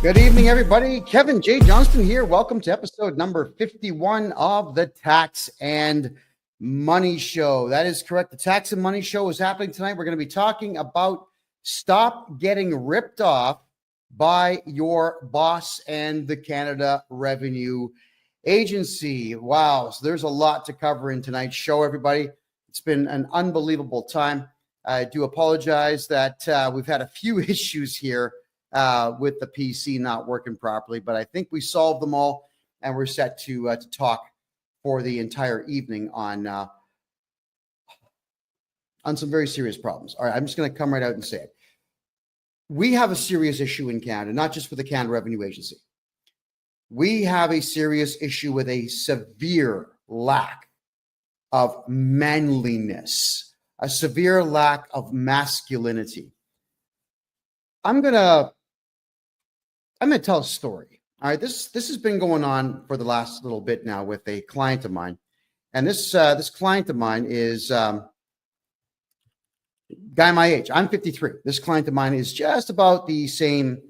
Good evening, everybody. Kevin J. Johnston here. Welcome to episode number 51 of the Tax and Money Show. That is correct. The Tax and Money Show is happening tonight. We're going to be talking about stop getting ripped off by your boss and the Canada Revenue Agency. Wow. So there's a lot to cover in tonight's show, everybody. It's been an unbelievable time. I do apologize that we've had a few issues here with the PC not working properly, but I think we solved them all, and we're set to talk for the entire evening on some very serious problems. All right, I'm just going to come right out and say it. We have a serious issue in Canada, not just with the Canada Revenue Agency. We have a serious issue with a severe lack of manliness, a severe lack of masculinity. I'm gonna tell a story. All right, this has been going on for the last little bit now with a client of mine, and this client of mine is guy my age. I'm 53. This client of mine is just about the same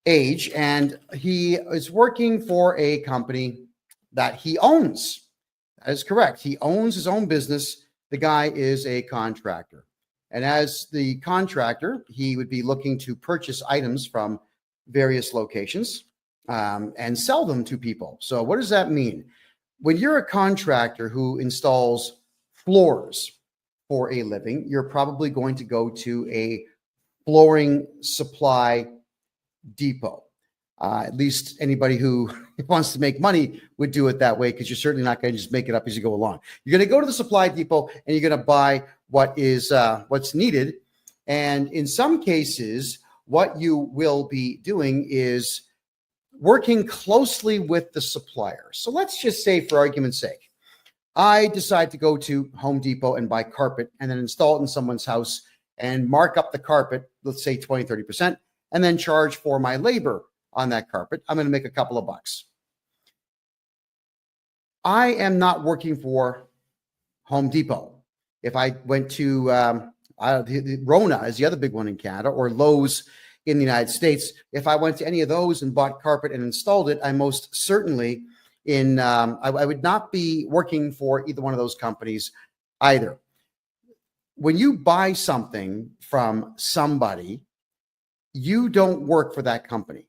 age, and he is working for a company that he owns. That is correct. He owns his own business. The guy is a contractor. And as the contractor, he would be looking to purchase items from various locations and sell them to people. So what does that mean? When you're a contractor who installs floors for a living, you're probably going to go to a flooring supply depot. At least anybody who wants to make money would do it that way, because you're certainly not going to just make it up as you go along. You're going to go to the supply depot and you're going to buy what is what's needed. And in some cases, what you will be doing is working closely with the supplier. So let's just say, for argument's sake, I decide to go to Home Depot and buy carpet and then install it in someone's house and mark up the carpet, let's say 20, 30%, and then charge for my labor on that carpet. I'm going to make a couple of bucks. I am not working for Home Depot. If I went to Rona is the other big one in Canada, or Lowe's in the United States, if I went to any of those and bought carpet and installed it, I most certainly I would not be working for either one of those companies either. When you buy something from somebody, you don't work for that company.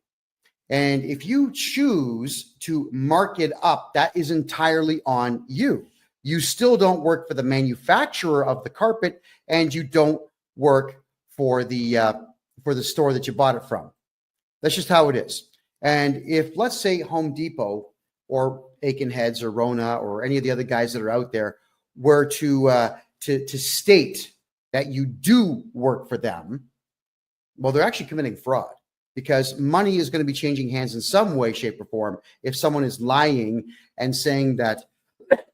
And if you choose to mark it up, that is entirely on you. You still don't work for the manufacturer of the carpet, and you don't work for the store that you bought it from. That's just how it is. And if, let's say, Home Depot or Aiken Heads or Rona or any of the other guys that are out there were to state that you do work for them, well, they're actually committing fraud, because money is going to be changing hands in some way, shape, or form if someone is lying and saying that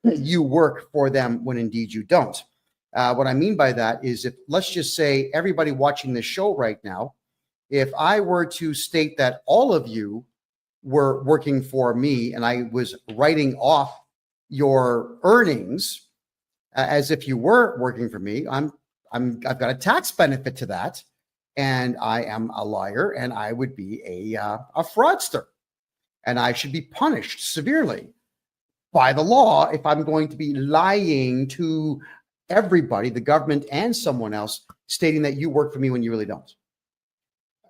you work for them when indeed you don't. What I mean by that is, if, let's just say, everybody watching this show right now, if I were to state that all of you were working for me and I was writing off your earnings as if you were working for me, I've got a tax benefit to that. And I am a liar, and I would be a fraudster, and I should be punished severely by the law if I'm going to be lying to everybody, the government and someone else, stating that you work for me when you really don't.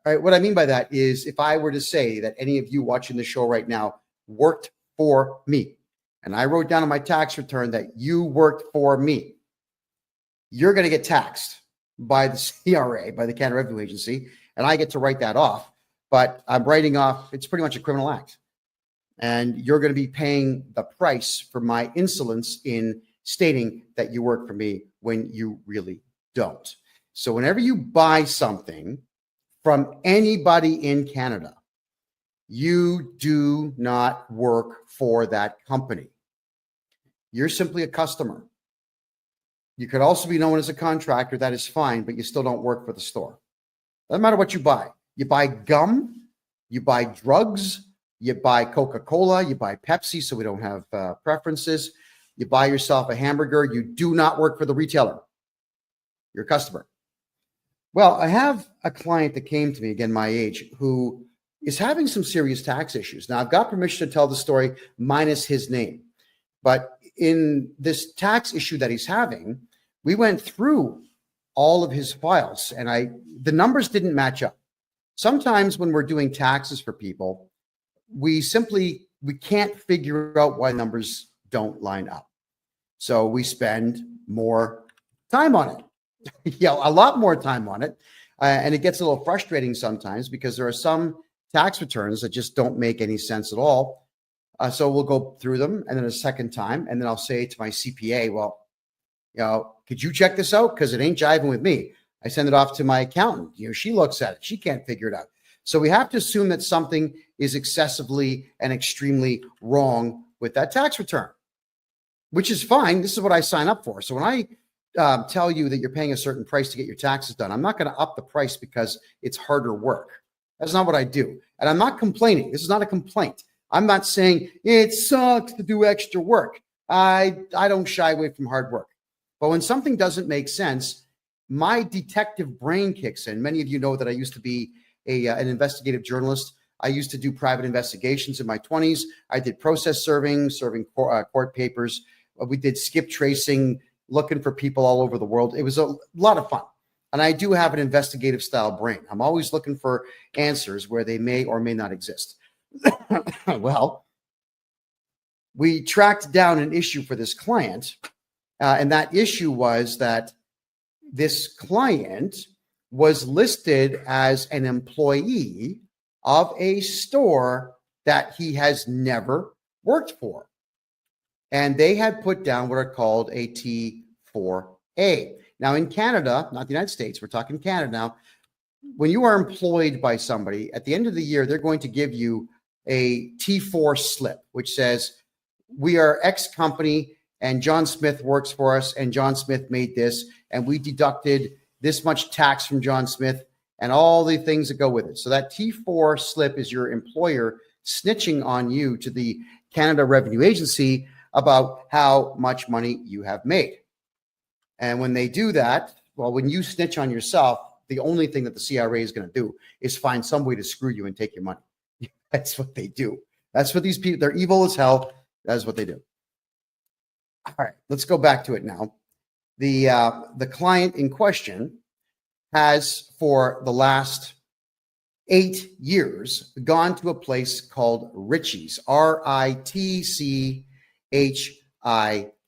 All right, what I mean by that is, if I were to say that any of you watching the show right now worked for me, and I wrote down on my tax return that you worked for me, you're going to get taxed by the CRA, by the Canada Revenue Agency, and I get to write that off. But I'm writing off, it's pretty much a criminal act. And you're going to be paying the price for my insolence in stating that you work for me when you really don't. So whenever you buy something from anybody in Canada, you do not work for that company. You're simply a customer. You could also be known as a contractor. That is fine, but you still don't work for the store. Doesn't matter what you buy. You buy gum, you buy drugs, you buy Coca-Cola, you buy Pepsi, so we don't have preferences. You buy yourself a hamburger. You do not work for the retailer. You're a customer. Well, I have a client that came to me, again, my age, who is having some serious tax issues. Now, I've got permission to tell the story minus his name, but in this tax issue that he's having, we went through all of his files and the numbers didn't match up. Sometimes when we're doing taxes for people, we can't figure out why numbers don't line up. So we spend more time on it, a lot more time on it. And it gets a little frustrating sometimes because there are some tax returns that just don't make any sense at all. So we'll go through them and then a second time, and then I'll say to my CPA, well, could you check this out? Because it ain't jiving with me. I send it off to my accountant. She looks at it. She can't figure it out. So we have to assume that something is excessively and extremely wrong with that tax return, which is fine. This is what I sign up for. So when I tell you that you're paying a certain price to get your taxes done, I'm not going to up the price because it's harder work. That's not what I do. And I'm not complaining. This is not a complaint. I'm not saying it sucks to do extra work. I don't shy away from hard work. But when something doesn't make sense, my detective brain kicks in. Many of you know that I used to be an investigative journalist. I used to do private investigations in my 20s. I did process serving court papers. We did skip tracing, looking for people all over the world. It was a lot of fun. And I do have an investigative style brain. I'm always looking for answers where they may or may not exist. Well, we tracked down an issue for this client. And that issue was that this client was listed as an employee of a store that he has never worked for. And they had put down what are called a T4A. Now in Canada, not the United States, we're talking Canada now, when you are employed by somebody, at the end of the year, they're going to give you a T4 slip, which says, we are X company and John Smith works for us and John Smith made this and we deducted this much tax from John Smith and all the things that go with it. So that T4 slip is your employer snitching on you to the Canada Revenue Agency about how much money you have made. And when they do that, well, when you snitch on yourself, the only thing that the CRA is going to do is find some way to screw you and take your money. That's what they do. That's what these people, they're evil as hell. That's what they do. All right, let's go back to it now. The client in question has, for the last 8 years, gone to a place called Ritchie's, Ritchie.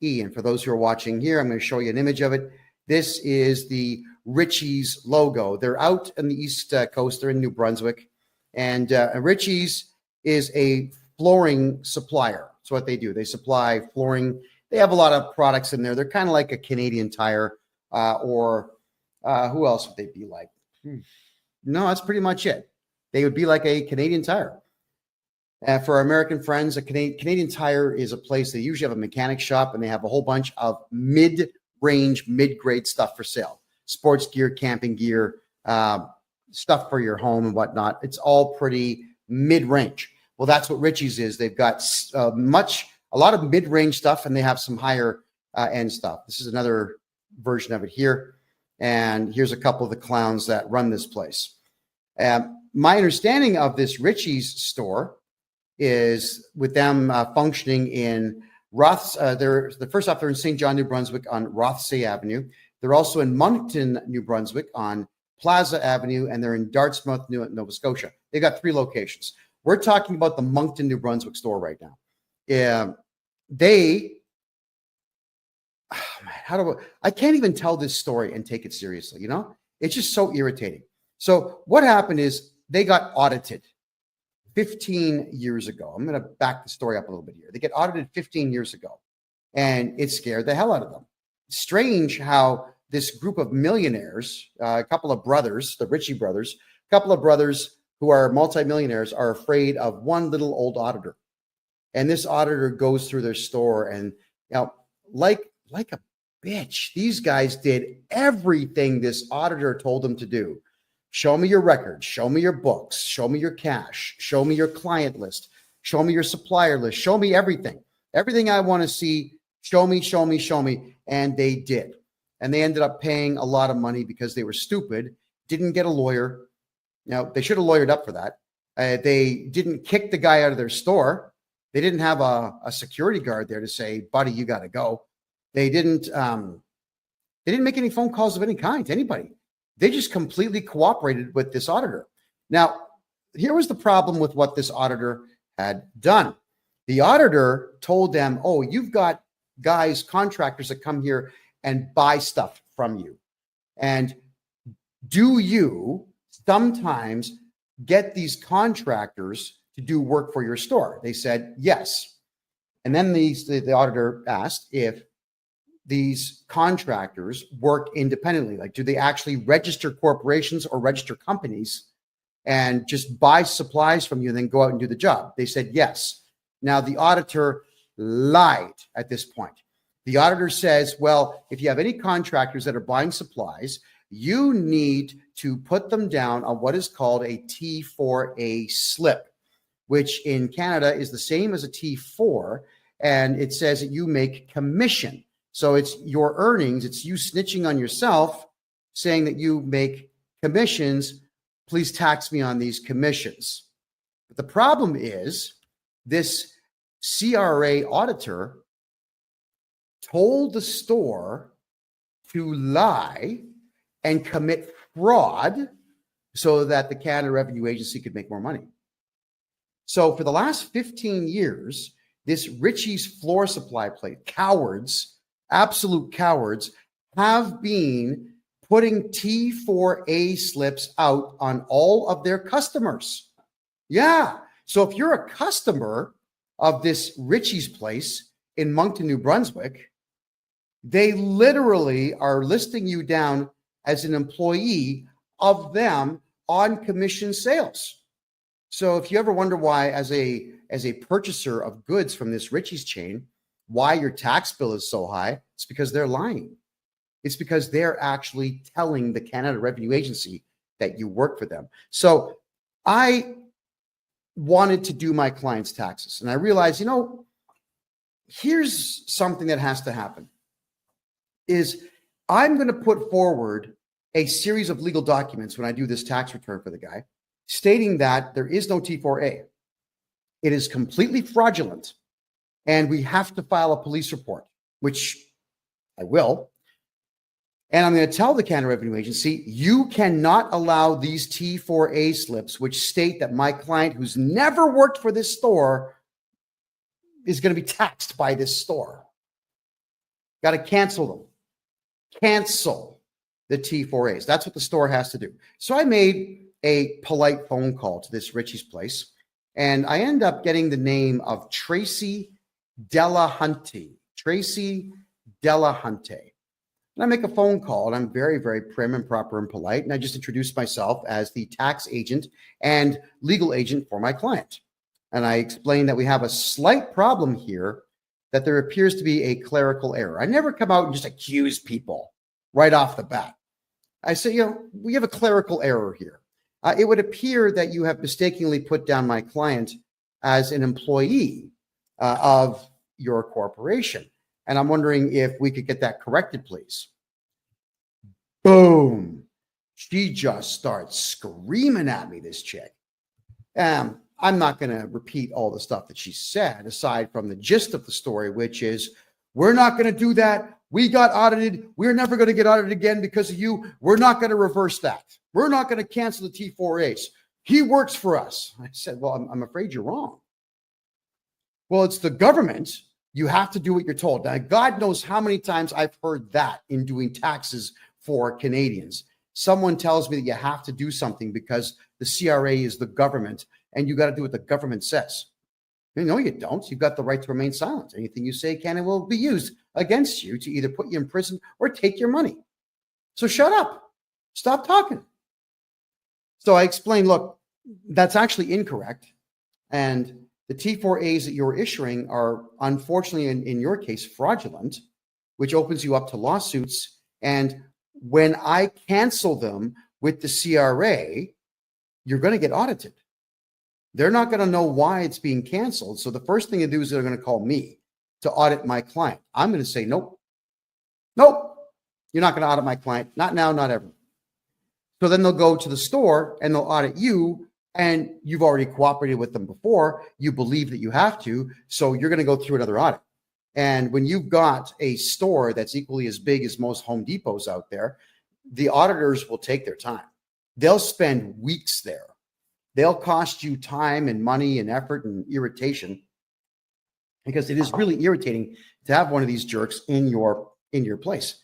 And for those who are watching here, I'm going to show you an image of it. This is the Ritchie's logo. They're out on the East Coast. They're in New Brunswick. And Ritchie's is a flooring supplier. That's what they do. They supply flooring. They have a lot of products in there. They're kind of like a Canadian Tire or who else would they be like? No, that's pretty much it. They would be like a Canadian Tire. For our American friends, a Canadian Tire is a place they usually have a mechanic shop and they have a whole bunch of mid-range, mid-grade stuff for sale. Sports gear, camping gear, stuff for your home and whatnot. It's all pretty mid-range. Well, that's what Ritchie's is. They've got a lot of mid-range stuff and they have some higher end stuff. This is another version of it here. And here's a couple of the clowns that run this place. My understanding of this Ritchie's store is with them functioning in first off, they're in St. John, New Brunswick on Rothsay Avenue. They're also in Moncton, New Brunswick on Plaza Avenue, and they're in Dartmouth, Nova Scotia. They got 3 locations. We're talking about the Moncton, New Brunswick store right now. I can't even tell this story and take it seriously, It's just so irritating. So what happened is they got audited 15 years ago. I'm going to back the story up a little bit here. They get audited 15 years ago, and it scared the hell out of them. Strange how this group of millionaires, a couple of brothers, the Ritchie brothers, a couple of brothers who are multimillionaires are afraid of one little old auditor. And this auditor goes through their store and, like a bitch, these guys did everything this auditor told them to do. Show me your records, show me your books, show me your cash, show me your client list, show me your supplier list, show me everything. Everything I want to see, show me. And they did. And they ended up paying a lot of money because they were stupid, didn't get a lawyer. Now, they should have lawyered up for that. They didn't kick the guy out of their store. They didn't have a security guard there to say, buddy, you got to go. They didn't make any phone calls of any kind to anybody. They just completely cooperated with this auditor. Now, here was the problem with what this auditor had done. The auditor told them, oh, you've got guys, contractors that come here and buy stuff from you. And do you sometimes get these contractors to do work for your store? They said, yes. And then the auditor asked if these contractors work independently. Like, do they actually register corporations or register companies and just buy supplies from you and then go out and do the job? They said, yes. Now, the auditor lied at this point. The auditor says, well, if you have any contractors that are buying supplies, you need to put them down on what is called a T4A slip, which in Canada is the same as a T4. And it says that you make commission. So it's your earnings. It's you snitching on yourself, saying that you make commissions. Please tax me on these commissions. But the problem is this CRA auditor told the store to lie and commit fraud so that the Canada Revenue Agency could make more money. So for the last 15 years, this Ritchie's floor supply plate, cowards, absolute cowards, have been putting T4A slips out on all of their customers. Yeah. So if you're a customer of this Ritchie's place in Moncton, New Brunswick, they literally are listing you down as an employee of them on commission sales. So if you ever wonder why, as a purchaser of goods from this Ritchie's chain, why your tax bill is so high, it's because they're lying. It's because they're actually telling the Canada Revenue Agency that you work for them. So I wanted to do my clients' taxes, and I realized, here's something that has to happen. Is I'm going to put forward a series of legal documents when I do this tax return for the guy, stating that there is no T4A. It is completely fraudulent, and we have to file a police report, which I will. And I'm going to tell the Canada Revenue Agency, you cannot allow these T4A slips, which state that my client who's never worked for this store is going to be taxed by this store. Got to cancel them. Cancel the T4As. That's what the store has to do. So I made a polite phone call to this Ritchie's place, and I end up getting the name of Tracy Delahunty. Tracy Delahunty. And I make a phone call, and I'm very, very prim and proper and polite, and I just introduce myself as the tax agent and legal agent for my client. And I explain that we have a slight problem here, that there appears to be a clerical error. I never come out and just accuse people right off the bat. I say, we have a clerical error here. It would appear that you have mistakenly put down my client as an employee of your corporation. And I'm wondering if we could get that corrected, please. Boom. She just starts screaming at me, this chick. I'm not going to repeat all the stuff that she said, aside from the gist of the story, which is, we're not going to do that. We got audited. We're never going to get audited again because of you. We're not going to reverse that. We're not going to cancel the T4As. He works for us. I said, well, I'm afraid you're wrong. Well, it's the government. You have to do what you're told. Now, God knows how many times I've heard that in doing taxes for Canadians. Someone tells me that you have to do something because the CRA is the government and you got to do what the government says. No, you don't. You've got the right to remain silent. Anything you say can and will be used against you to either put you in prison or take your money. So shut up. Stop talking. So I explained, look, that's actually incorrect. And the T4As that you're issuing are, unfortunately, in your case, fraudulent, which opens you up to lawsuits. And when I cancel them with the CRA, you're going to get audited. They're not going to know why it's being canceled. So the first thing to do is they're going to call me to audit my client. I'm going to say, nope, you're not going to audit my client. Not now, not ever. So then they'll go to the store and they'll audit you and you've already cooperated with them before, you believe that you have to, so you're going to go through another audit. And when you've got a store that's equally as big as most Home Depots out there, the auditors will take their time. They'll spend weeks there. They'll cost you time and money and effort and irritation, because it is really irritating to have one of these jerks in your place,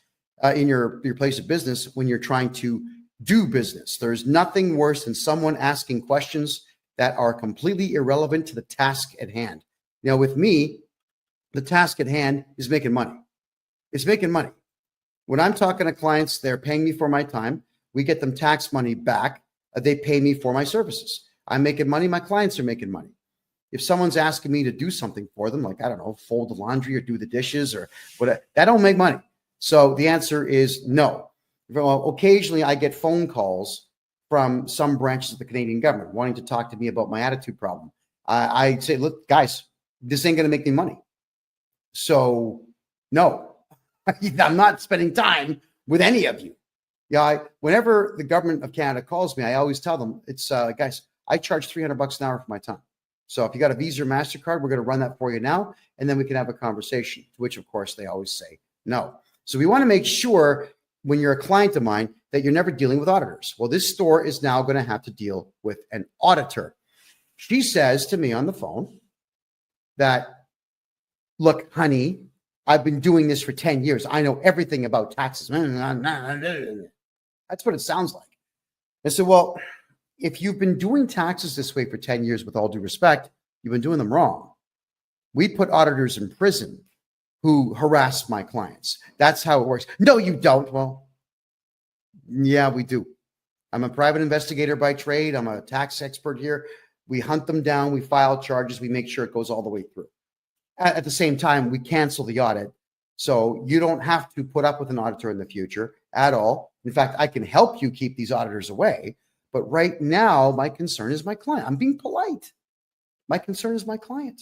in your place of business when you're trying to do business. There's nothing worse than someone asking questions that are completely irrelevant to the task at hand. Now, with me, the task at hand is making money. It's making money. When I'm talking to clients, they're paying me for my time. We get them tax money back. They pay me for my services. I'm making money. My clients are making money. If someone's asking me to do something for them, like, I don't know, fold the laundry or do the dishes or whatever, that don't make money. So the answer is no. Well, occasionally I get phone calls from some branches of the Canadian government wanting to talk to me about my attitude problem. I say, look, guys, this ain't going to make me money. So no, I'm not spending time with any of you. Yeah, whenever the government of Canada calls me, I always tell them, it's guys, I charge $300 an hour for my time. So if you got a Visa or MasterCard, we're going to run that for you now, and then we can have a conversation, to which, of course, they always say no. So we want to make sure when you're a client of mine that you're never dealing with auditors. Well, this store is now going to have to deal with an auditor. She says to me on the phone that, look, honey, I've been doing this for 10 years. I know everything about taxes. That's what it sounds like. I said, well, if you've been doing taxes this way for 10 years, with all due respect, you've been doing them wrong. We put auditors in prison who harass my clients. That's how it works. No, you don't. Well, yeah, we do. I'm a private investigator by trade. I'm a tax expert here. We hunt them down. We file charges. We make sure it goes all the way through. At the same time, we cancel the audit. So you don't have to put up with an auditor in the future at all. In fact, I can help you keep these auditors away. But right now, my concern is my client. I'm being polite. My concern is my client.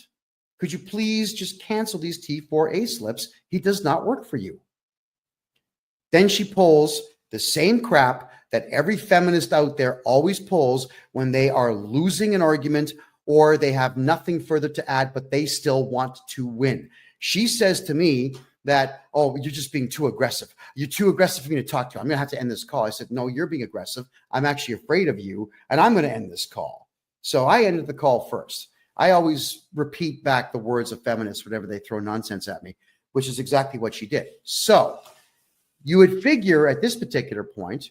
Could you please just cancel these T4A slips? He does not work for you. Then she pulls the same crap that every feminist out there always pulls when they are losing an argument or they have nothing further to add, but they still want to win. She says to me that, oh, you're just being too aggressive. You're too aggressive for me to talk to. I'm going to have to end this call. I said, no, you're being aggressive. I'm actually afraid of you, and I'm going to end this call. So I ended the call first. I always repeat back the words of feminists whenever they throw nonsense at me, which is exactly what she did. So you would figure at this particular point,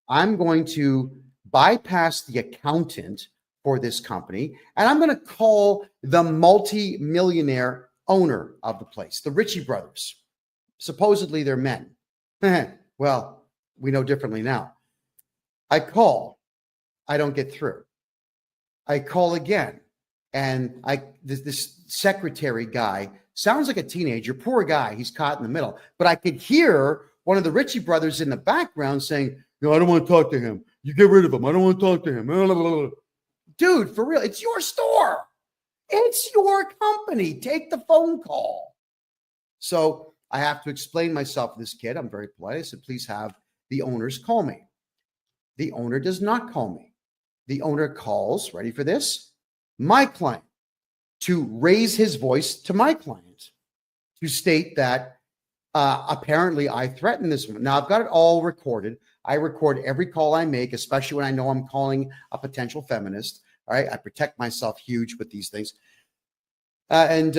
I'm going to bypass the accountant for this company, and I'm going to call the multi-millionaire owner of the place, the Ritchie brothers. Supposedly they're men. Well, we know differently now. I call. I don't get through. I call again. And this secretary guy sounds like a teenager, poor guy. He's caught in the middle. But I could hear one of the Ritchie brothers in the background saying, no, I don't want to talk to him. You get rid of him. I don't want to talk to him. Dude, for real, it's your store. It's your company. Take the phone call. So I have to explain myself to this kid. I'm very polite. I said, please have the owners call me. The owner does not call me. The owner calls, ready for this, my client, to raise his voice to my client, to state that apparently I threatened this woman. Now, I've got it all recorded. I record every call I make, especially when I know I'm calling a potential feminist. All right, I protect myself huge with these things. And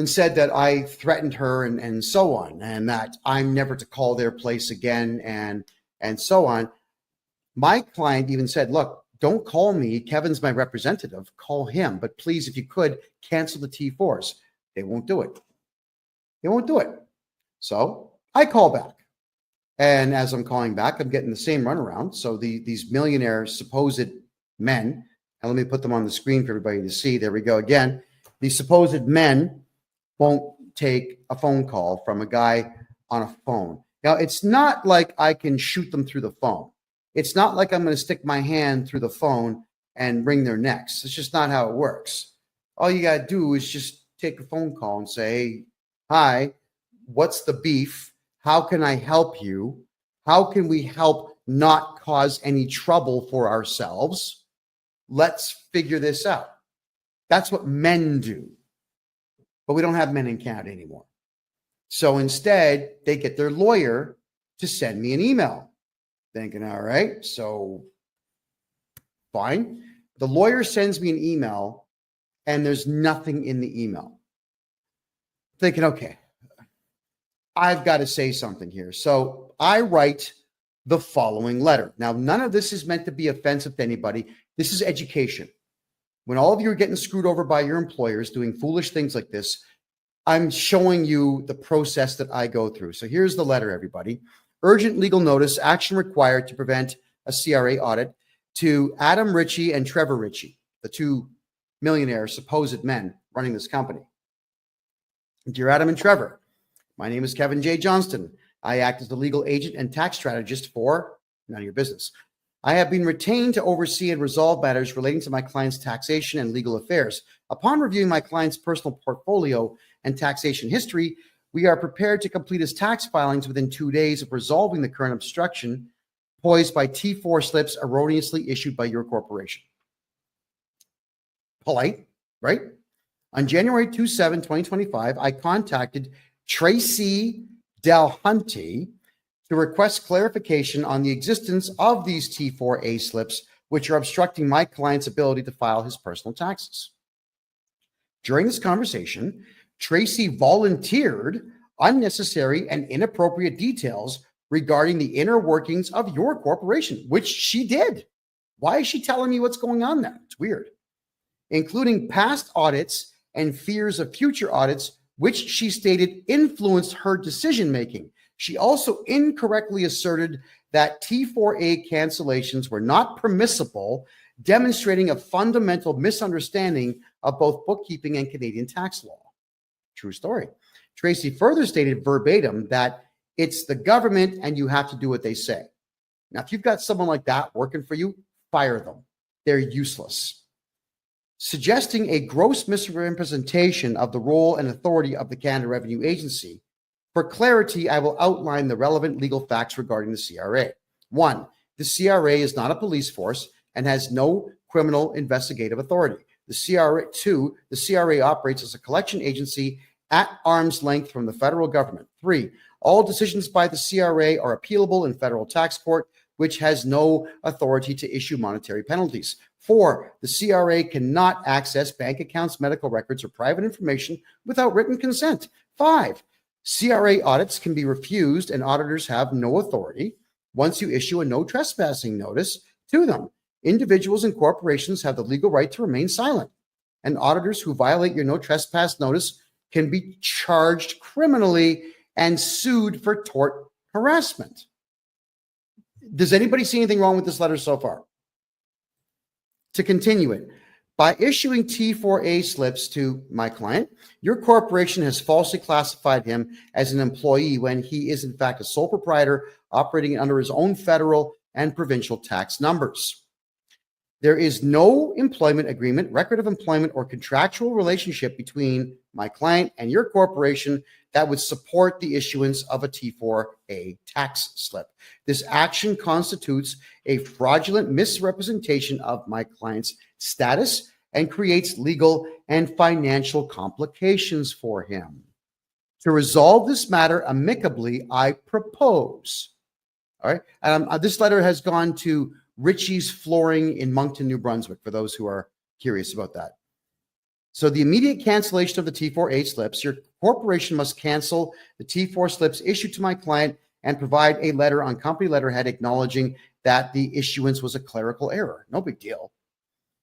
said that I threatened her and so on, and that I'm never to call their place again and so on. My client even said, look, don't call me. Kevin's my representative. Call him. But please, if you could, cancel the T4s. They won't do it. They won't do it. So I call back. And as I'm calling back, I'm getting the same runaround. So these millionaire supposed men, and let me put them on the screen for everybody to see. There we go again. These supposed men won't take a phone call from a guy on a phone. Now, it's not like I can shoot them through the phone. It's not like I'm going to stick my hand through the phone and wring their necks. It's just not how it works. All you got to do is just take a phone call and say, hey, hi, what's the beef? How can I help you? How can we help not cause any trouble for ourselves? let's figure this out. That's what men do. But we don't have men in Canada anymore. So instead, they get their lawyer to send me an email. Thinking, all right, so fine. The lawyer sends me an email and there's nothing in the email. Thinking, okay, I've got to say something here. So I write the following letter. Now, none of this is meant to be offensive to anybody. This is education. When all of you are getting screwed over by your employers doing foolish things like this, I'm showing you the process that I go through. So here's the letter, everybody. Urgent legal notice, action required to prevent a CRA audit to Adam Ritchie and Trevor Ritchie, the two millionaire supposed men running this company. Dear Adam and Trevor, my name is KevinJJohnston. I act as the legal agent and tax strategist for none of your business. I have been retained to oversee and resolve matters relating to my client's taxation and legal affairs. Upon reviewing my client's personal portfolio and taxation history, we are prepared to complete his tax filings within 2 days of resolving the current obstruction posed by T4 slips erroneously issued by your corporation. Polite, right? On January 27, 2025, I contacted Tracy Delhunty to request clarification on the existence of these T4A slips, which are obstructing my client's ability to file his personal taxes. During this conversation, Tracy volunteered unnecessary and inappropriate details regarding the inner workings of your corporation, which she did. Why is she telling me what's going on there? It's weird. Including past audits and fears of future audits, which she stated influenced her decision-making. She also incorrectly asserted that T4A cancellations were not permissible, demonstrating a fundamental misunderstanding of both bookkeeping and Canadian tax law. True story. Tracy further stated verbatim that it's the government and you have to do what they say. Now, if you've got someone like that working for you, fire them. They're useless. Suggesting a gross misrepresentation of the role and authority of the Canada Revenue Agency. For clarity, I will outline the relevant legal facts regarding the CRA. 1, the CRA is not a police force and has no criminal investigative authority. The CRA, 2, the CRA operates as a collection agency at arm's length from the federal government. 3, all decisions by the CRA are appealable in federal tax court, which has no authority to issue monetary penalties. 4, the CRA cannot access bank accounts, medical records, or private information without written consent. 5, CRA audits can be refused and auditors have no authority once you issue a no trespassing notice to them. Individuals and corporations have the legal right to remain silent, and auditors who violate your no trespass notice can be charged criminally and sued for tort harassment. Does anybody see anything wrong with this letter so far? To continue it, by issuing T4A slips to my client, your corporation has falsely classified him as an employee when he is in fact a sole proprietor operating under his own federal and provincial tax numbers. There is no employment agreement, record of employment, or contractual relationship between my client and your corporation that would support the issuance of a T4A tax slip. This action constitutes a fraudulent misrepresentation of my client's status and creates legal and financial complications for him. To resolve this matter amicably, I propose. All right. This letter has gone to Ritchie's Flooring in Moncton, New Brunswick, for those who are curious about that. So the immediate cancellation of the T4A slips, your corporation must cancel the T4 slips issued to my client and provide a letter on company letterhead acknowledging that the issuance was a clerical error. No big deal.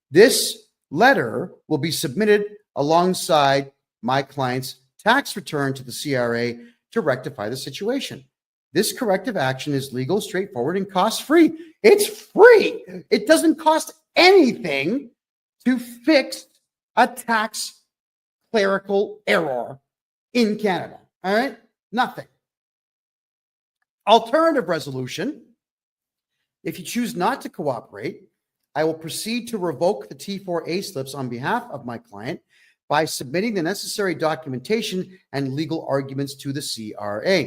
This letter will be submitted alongside my client's tax return to the CRA to rectify the situation. This corrective action is legal, straightforward, and cost-free. It's free. It doesn't cost anything to fix a tax clerical error in Canada. All right? Nothing. Alternative resolution. If you choose not to cooperate, I will proceed to revoke the T4A slips on behalf of my client by submitting the necessary documentation and legal arguments to the CRA.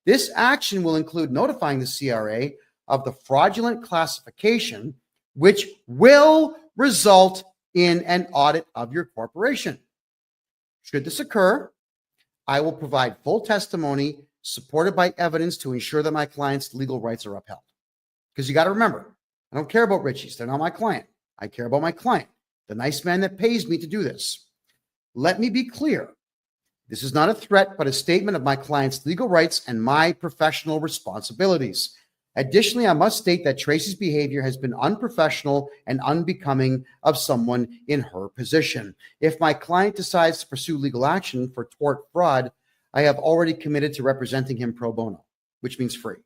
This action will include notifying the CRA of the fraudulent classification, which will result in an audit of your corporation. Should this occur, I will provide full testimony supported by evidence to ensure that my client's legal rights are upheld. Because you got to remember, I don't care about Richie's. They're not my client. I care about my client, the nice man that pays me to do this. Let me be clear. This is not a threat, but a statement of my client's legal rights and my professional responsibilities. Additionally, I must state that Tracy's behavior has been unprofessional and unbecoming of someone in her position. If my client decides to pursue legal action for tort fraud, I have already committed to representing him pro bono, which means free.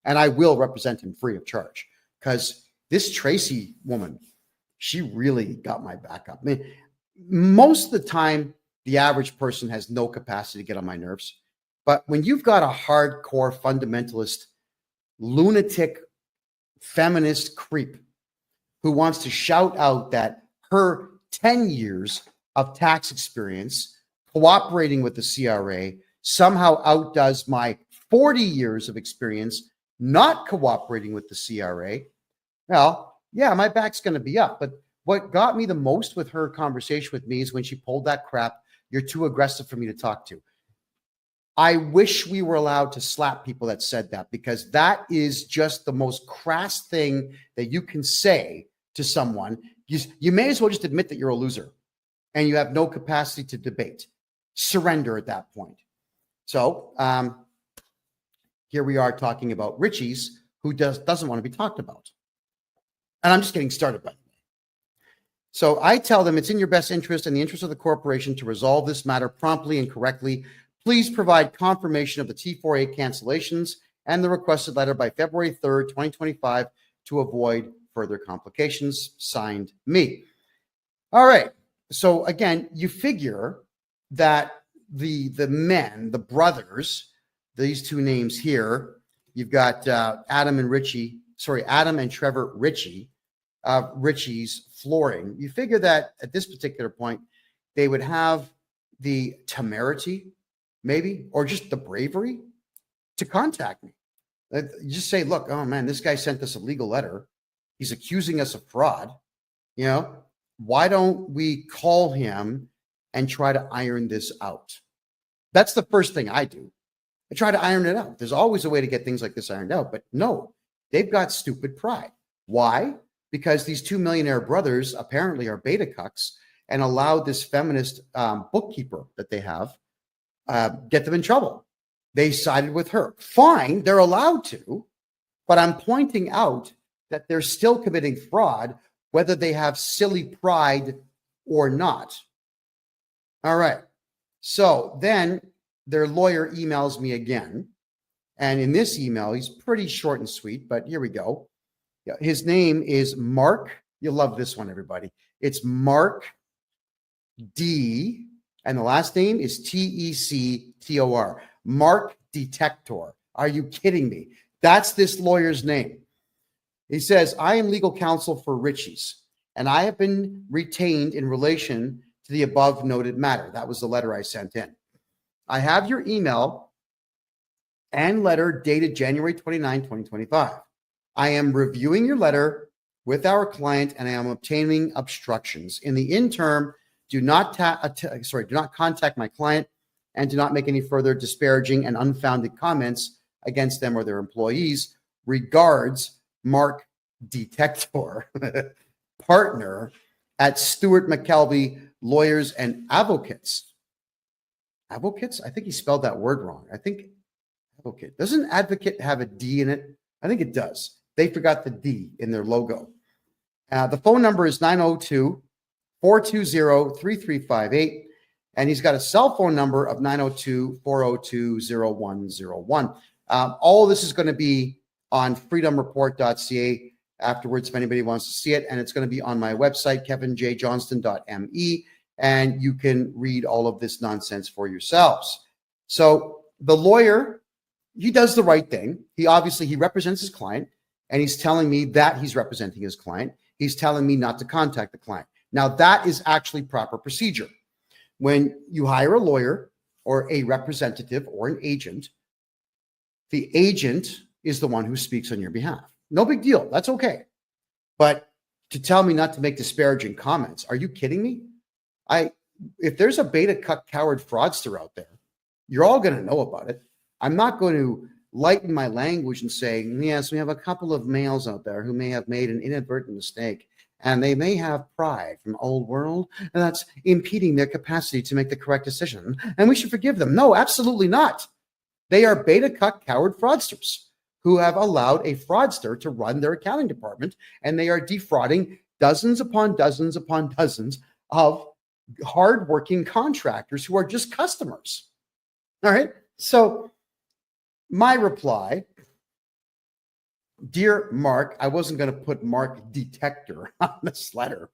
And I will represent him free of charge, because this Tracy woman, she really got my back up. I mean, most of the time, the average person has no capacity to get on my nerves. But when you've got a hardcore fundamentalist, lunatic, feminist creep who wants to shout out that her 10 years of tax experience cooperating with the CRA somehow outdoes my 40 years of experience not cooperating with the CRA, well, yeah, my back's going to be up. But what got me the most with her conversation with me is when she pulled that crap, "You're too aggressive for me to talk to." I wish we were allowed to slap people that said that, because that is just the most crass thing that you can say to someone. You may as well just admit that you're a loser and you have no capacity to debate. Surrender at that point. So here we are talking about Richie's, who doesn't want to be talked about. And I'm just getting started, by the way. So I tell them it's in your best interest and the interest of the corporation to resolve this matter promptly and correctly. Please provide confirmation of the T4A cancellations and the requested letter by February 3rd, 2025 to avoid further complications. Signed, me. All right. So again, you figure that the men, the brothers, these two names here, you've got Adam and Trevor Ritchie, Ritchie's Flooring. You figure that at this particular point, they would have the temerity, maybe, or just the bravery to contact me. You just say, look, oh man, this guy sent us a legal letter. He's accusing us of fraud. You know, why don't we call him and try to iron this out? That's the first thing I do. I try to iron it out. There's always a way to get things like this ironed out, but no, they've got stupid pride. Why? Because these two millionaire brothers apparently are beta cucks and allowed this feminist bookkeeper that they have get them in trouble. They sided with her. Fine, they're allowed to, but I'm pointing out that they're still committing fraud, whether they have silly pride or not. All right. So then their lawyer emails me again. And in this email, he's pretty short and sweet, but here we go. His name is Mark. You'll love this one, everybody. It's Mark D. And the last name is Tector. Mark Detector. Are you kidding me? That's this lawyer's name. He says, I am legal counsel for Ritchie's, and I have been retained in relation to the above noted matter. That was the letter I sent in. I have your email and letter dated January 29, 2025. I am reviewing your letter with our client and I am obtaining obstructions. In the interim, do not contact my client and do not make any further disparaging and unfounded comments against them or their employees. Regards, Mark Detector, partner at Stewart McKelvey Lawyers and Advocates. Advocates? I think he spelled that word wrong. I think advocate. Doesn't advocate have a D in it? I think it does. They forgot the D in their logo. The phone number is 902-420-3358. And he's got a cell phone number of 902-402-0101. All of this is going to be on freedomreport.ca afterwards if anybody wants to see it. And it's going to be on my website, KevinJJohnston.me. And you can read all of this nonsense for yourselves. So the lawyer, he does the right thing. He represents his client, and he's telling me that he's representing his client. He's telling me not to contact the client. Now, that is actually proper procedure. When you hire a lawyer or a representative or an agent, the agent is the one who speaks on your behalf. No big deal. That's okay. But to tell me not to make disparaging comments. Are you kidding me? If there's a beta cuck coward fraudster out there, you're all going to know about it. I'm not going to lighten my language and say, yes, we have a couple of males out there who may have made an inadvertent mistake, and they may have pride from old world, and that's impeding their capacity to make the correct decision, and we should forgive them. No, absolutely not. They are beta cuck coward fraudsters who have allowed a fraudster to run their accounting department, and they are defrauding dozens upon dozens upon dozens of hardworking contractors who are just customers. All right. So my reply, dear Mark, I wasn't going to put Mark Detector on this letter.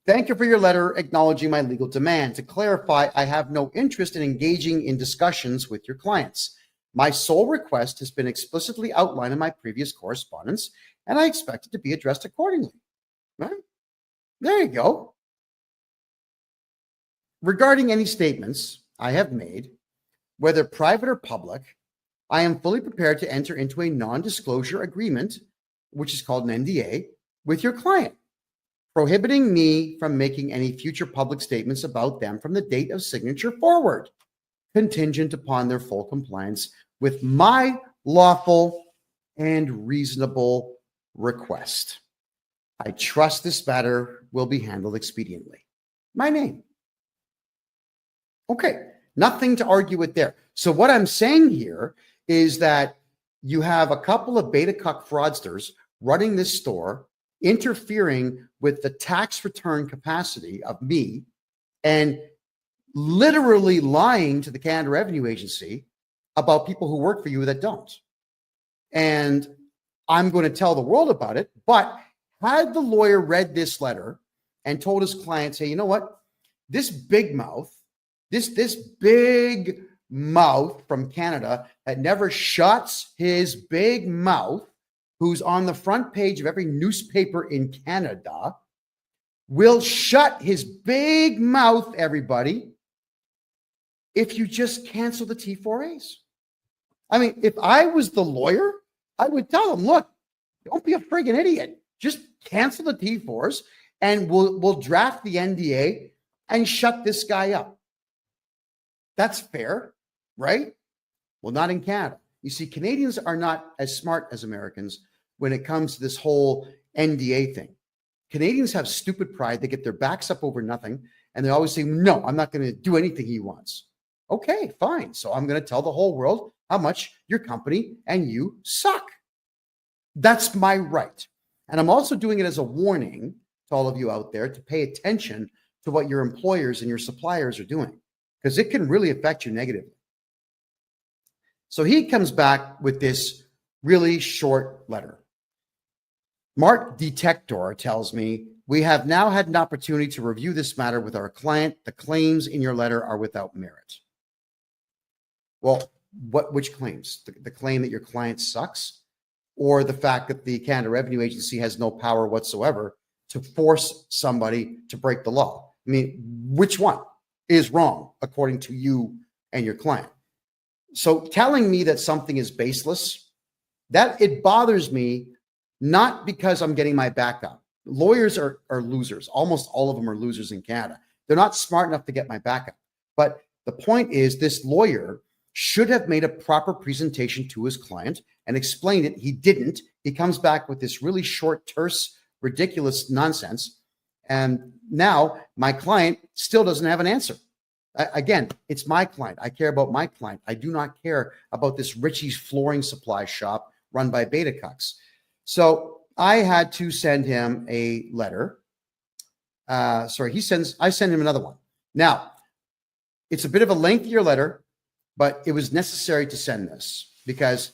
Thank you for your letter acknowledging my legal demand. To clarify, I have no interest in engaging in discussions with your clients. My sole request has been explicitly outlined in my previous correspondence, and I expect it to be addressed accordingly. Right? There you go. Regarding any statements I have made, whether private or public, I am fully prepared to enter into a non-disclosure agreement, which is called an NDA, with your client, prohibiting me from making any future public statements about them from the date of signature forward, contingent upon their full compliance with my lawful and reasonable request. I trust this matter will be handled expediently. My name. Okay, nothing to argue with there. So what I'm saying here is that you have a couple of beta cuck fraudsters running this store, interfering with the tax return capacity of me, and literally lying to the Canada Revenue Agency about people who work for you that don't. And I'm going to tell the world about it. But had the lawyer read this letter and told his clients, hey, you know what? This big mouth, this big mouth from Canada that never shuts his big mouth, who's on the front page of every newspaper in Canada, will shut his big mouth, everybody, if you just cancel the T4As. I mean, if I was the lawyer, I would tell him, look, don't be a friggin' idiot. Just cancel the T4s and we'll draft the NDA and shut this guy up. That's fair, right? Well, not in Canada. You see, Canadians are not as smart as Americans when it comes to this whole NDA thing. Canadians have stupid pride. They get their backs up over nothing. And they always say, no, I'm not going to do anything he wants. Okay, fine. So I'm going to tell the whole world how much your company and you suck. That's my right. And I'm also doing it as a warning to all of you out there to pay attention to what your employers and your suppliers are doing, because it can really affect you negatively. So he comes back with this really short letter. Mark Detector tells me, we have now had an opportunity to review this matter with our client. The claims in your letter are without merit. Well, which claims? The claim that your client sucks, or the fact that the Canada Revenue Agency has no power whatsoever to force somebody to break the law? I mean, which one is wrong according to you and your client? So telling me that something is baseless, that it bothers me, not because I'm getting my back up. Lawyers are losers. Almost all of them are losers in Canada. They're not smart enough to get my back up. But the point is, this lawyer should have made a proper presentation to his client and explained it. He didn't. He comes back with this really short, terse, ridiculous nonsense. And now my client still doesn't have an answer. Again, it's my client. I care about my client. I do not care about this Richie's flooring supply shop run by beta cucks. So I had to send him a letter. I send him another one. Now, it's a bit of a lengthier letter, but it was necessary to send this because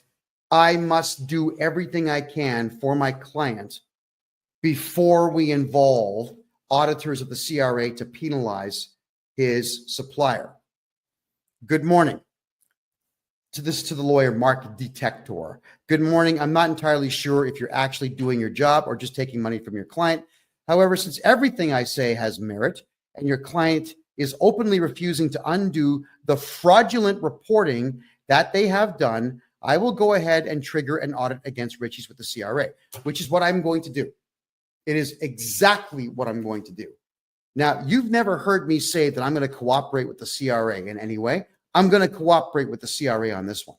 I must do everything I can for my client before we involve auditors of the CRA to penalize his supplier. Good morning. To the lawyer, Mark Detector. Good morning. I'm not entirely sure if you're actually doing your job or just taking money from your client. However, since everything I say has merit and your client is openly refusing to undo the fraudulent reporting that they have done, I will go ahead and trigger an audit against Richie's with the CRA, which is what I'm going to do. It is exactly what I'm going to do. Now, you've never heard me say that I'm going to cooperate with the CRA in any way. I'm going to cooperate with the CRA on this one.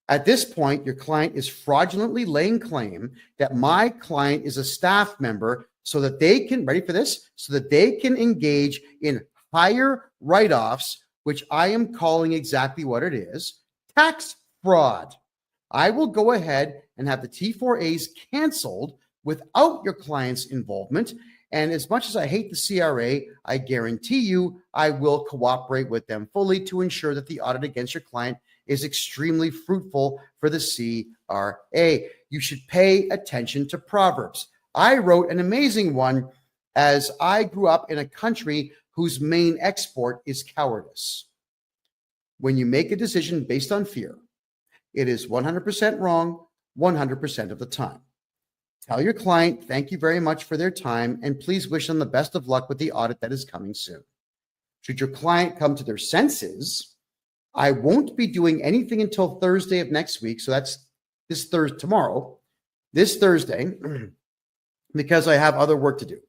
At this point, your client is fraudulently laying claim that my client is a staff member so that they can, ready for this, so that they can engage in higher write-offs, which I am calling exactly what it is, tax fraud. I will go ahead and have the T4As canceled without your client's involvement. And as much as I hate the CRA, I guarantee you I will cooperate with them fully to ensure that the audit against your client is extremely fruitful for the CRA. You should pay attention to Proverbs. I wrote an amazing one as I grew up in a country whose main export is cowardice. When you make a decision based on fear, it is 100% wrong 100% of the time. Tell your client, thank you very much for their time, and please wish them the best of luck with the audit that is coming soon. Should your client come to their senses, I won't be doing anything until Thursday of next week. So that's this Thursday, this Thursday, because I have other work to do.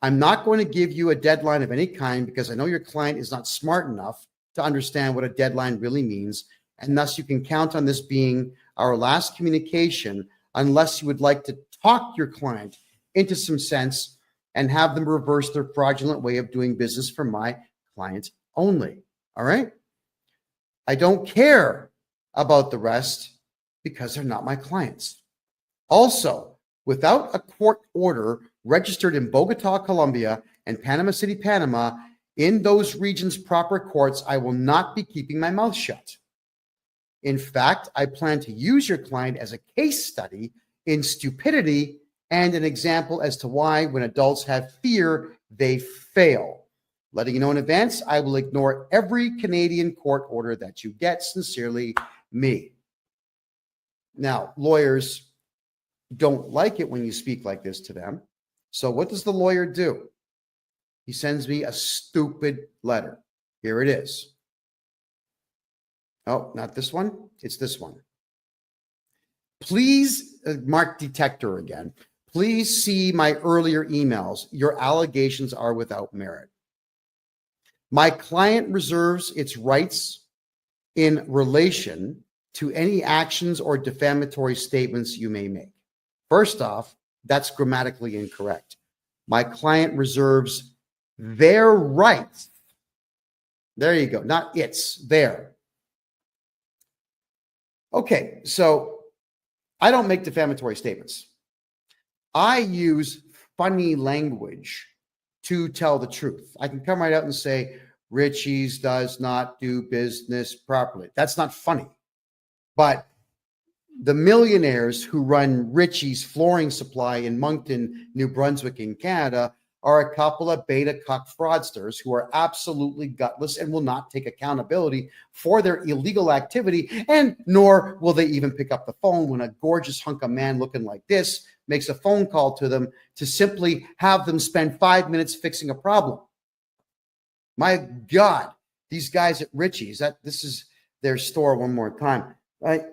I'm not going to give you a deadline of any kind because I know your client is not smart enough to understand what a deadline really means. And thus you can count on this being our last communication unless you would like to talk your client into some sense and have them reverse their fraudulent way of doing business for my client only. All right? I don't care about the rest because they're not my clients. Also, without a court order registered in Bogota, Colombia, and Panama City, Panama, in those regions' proper courts, I will not be keeping my mouth shut. In fact, I plan to use your client as a case study in stupidity and an example as to why, when adults have fear, they fail. Letting you know in advance, I will ignore every Canadian court order that you get. Sincerely, me. Now, lawyers don't like it when you speak like this to them. So what does the lawyer do? He sends me a stupid letter. Here it is. Oh, not this one. It's this one. Please, mark detector again. Please see my earlier emails. Your allegations are without merit. My client reserves its rights in relation to any actions or defamatory statements you may make. First off, that's grammatically incorrect. My client reserves their rights. There you go. Not its, their. Okay, so I don't make defamatory statements. I use funny language to tell the truth. I can come right out and say, Richie's does not do business properly. That's not funny. But the millionaires who run Richie's Flooring Supply in Moncton, New Brunswick in Canada are a couple of beta cuck fraudsters who are absolutely gutless and will not take accountability for their illegal activity, and nor will they even pick up the phone when a gorgeous hunk of man looking like this makes a phone call to them to simply have them spend 5 minutes fixing a problem. My God, these guys at Richie's, this is their store one more time, right?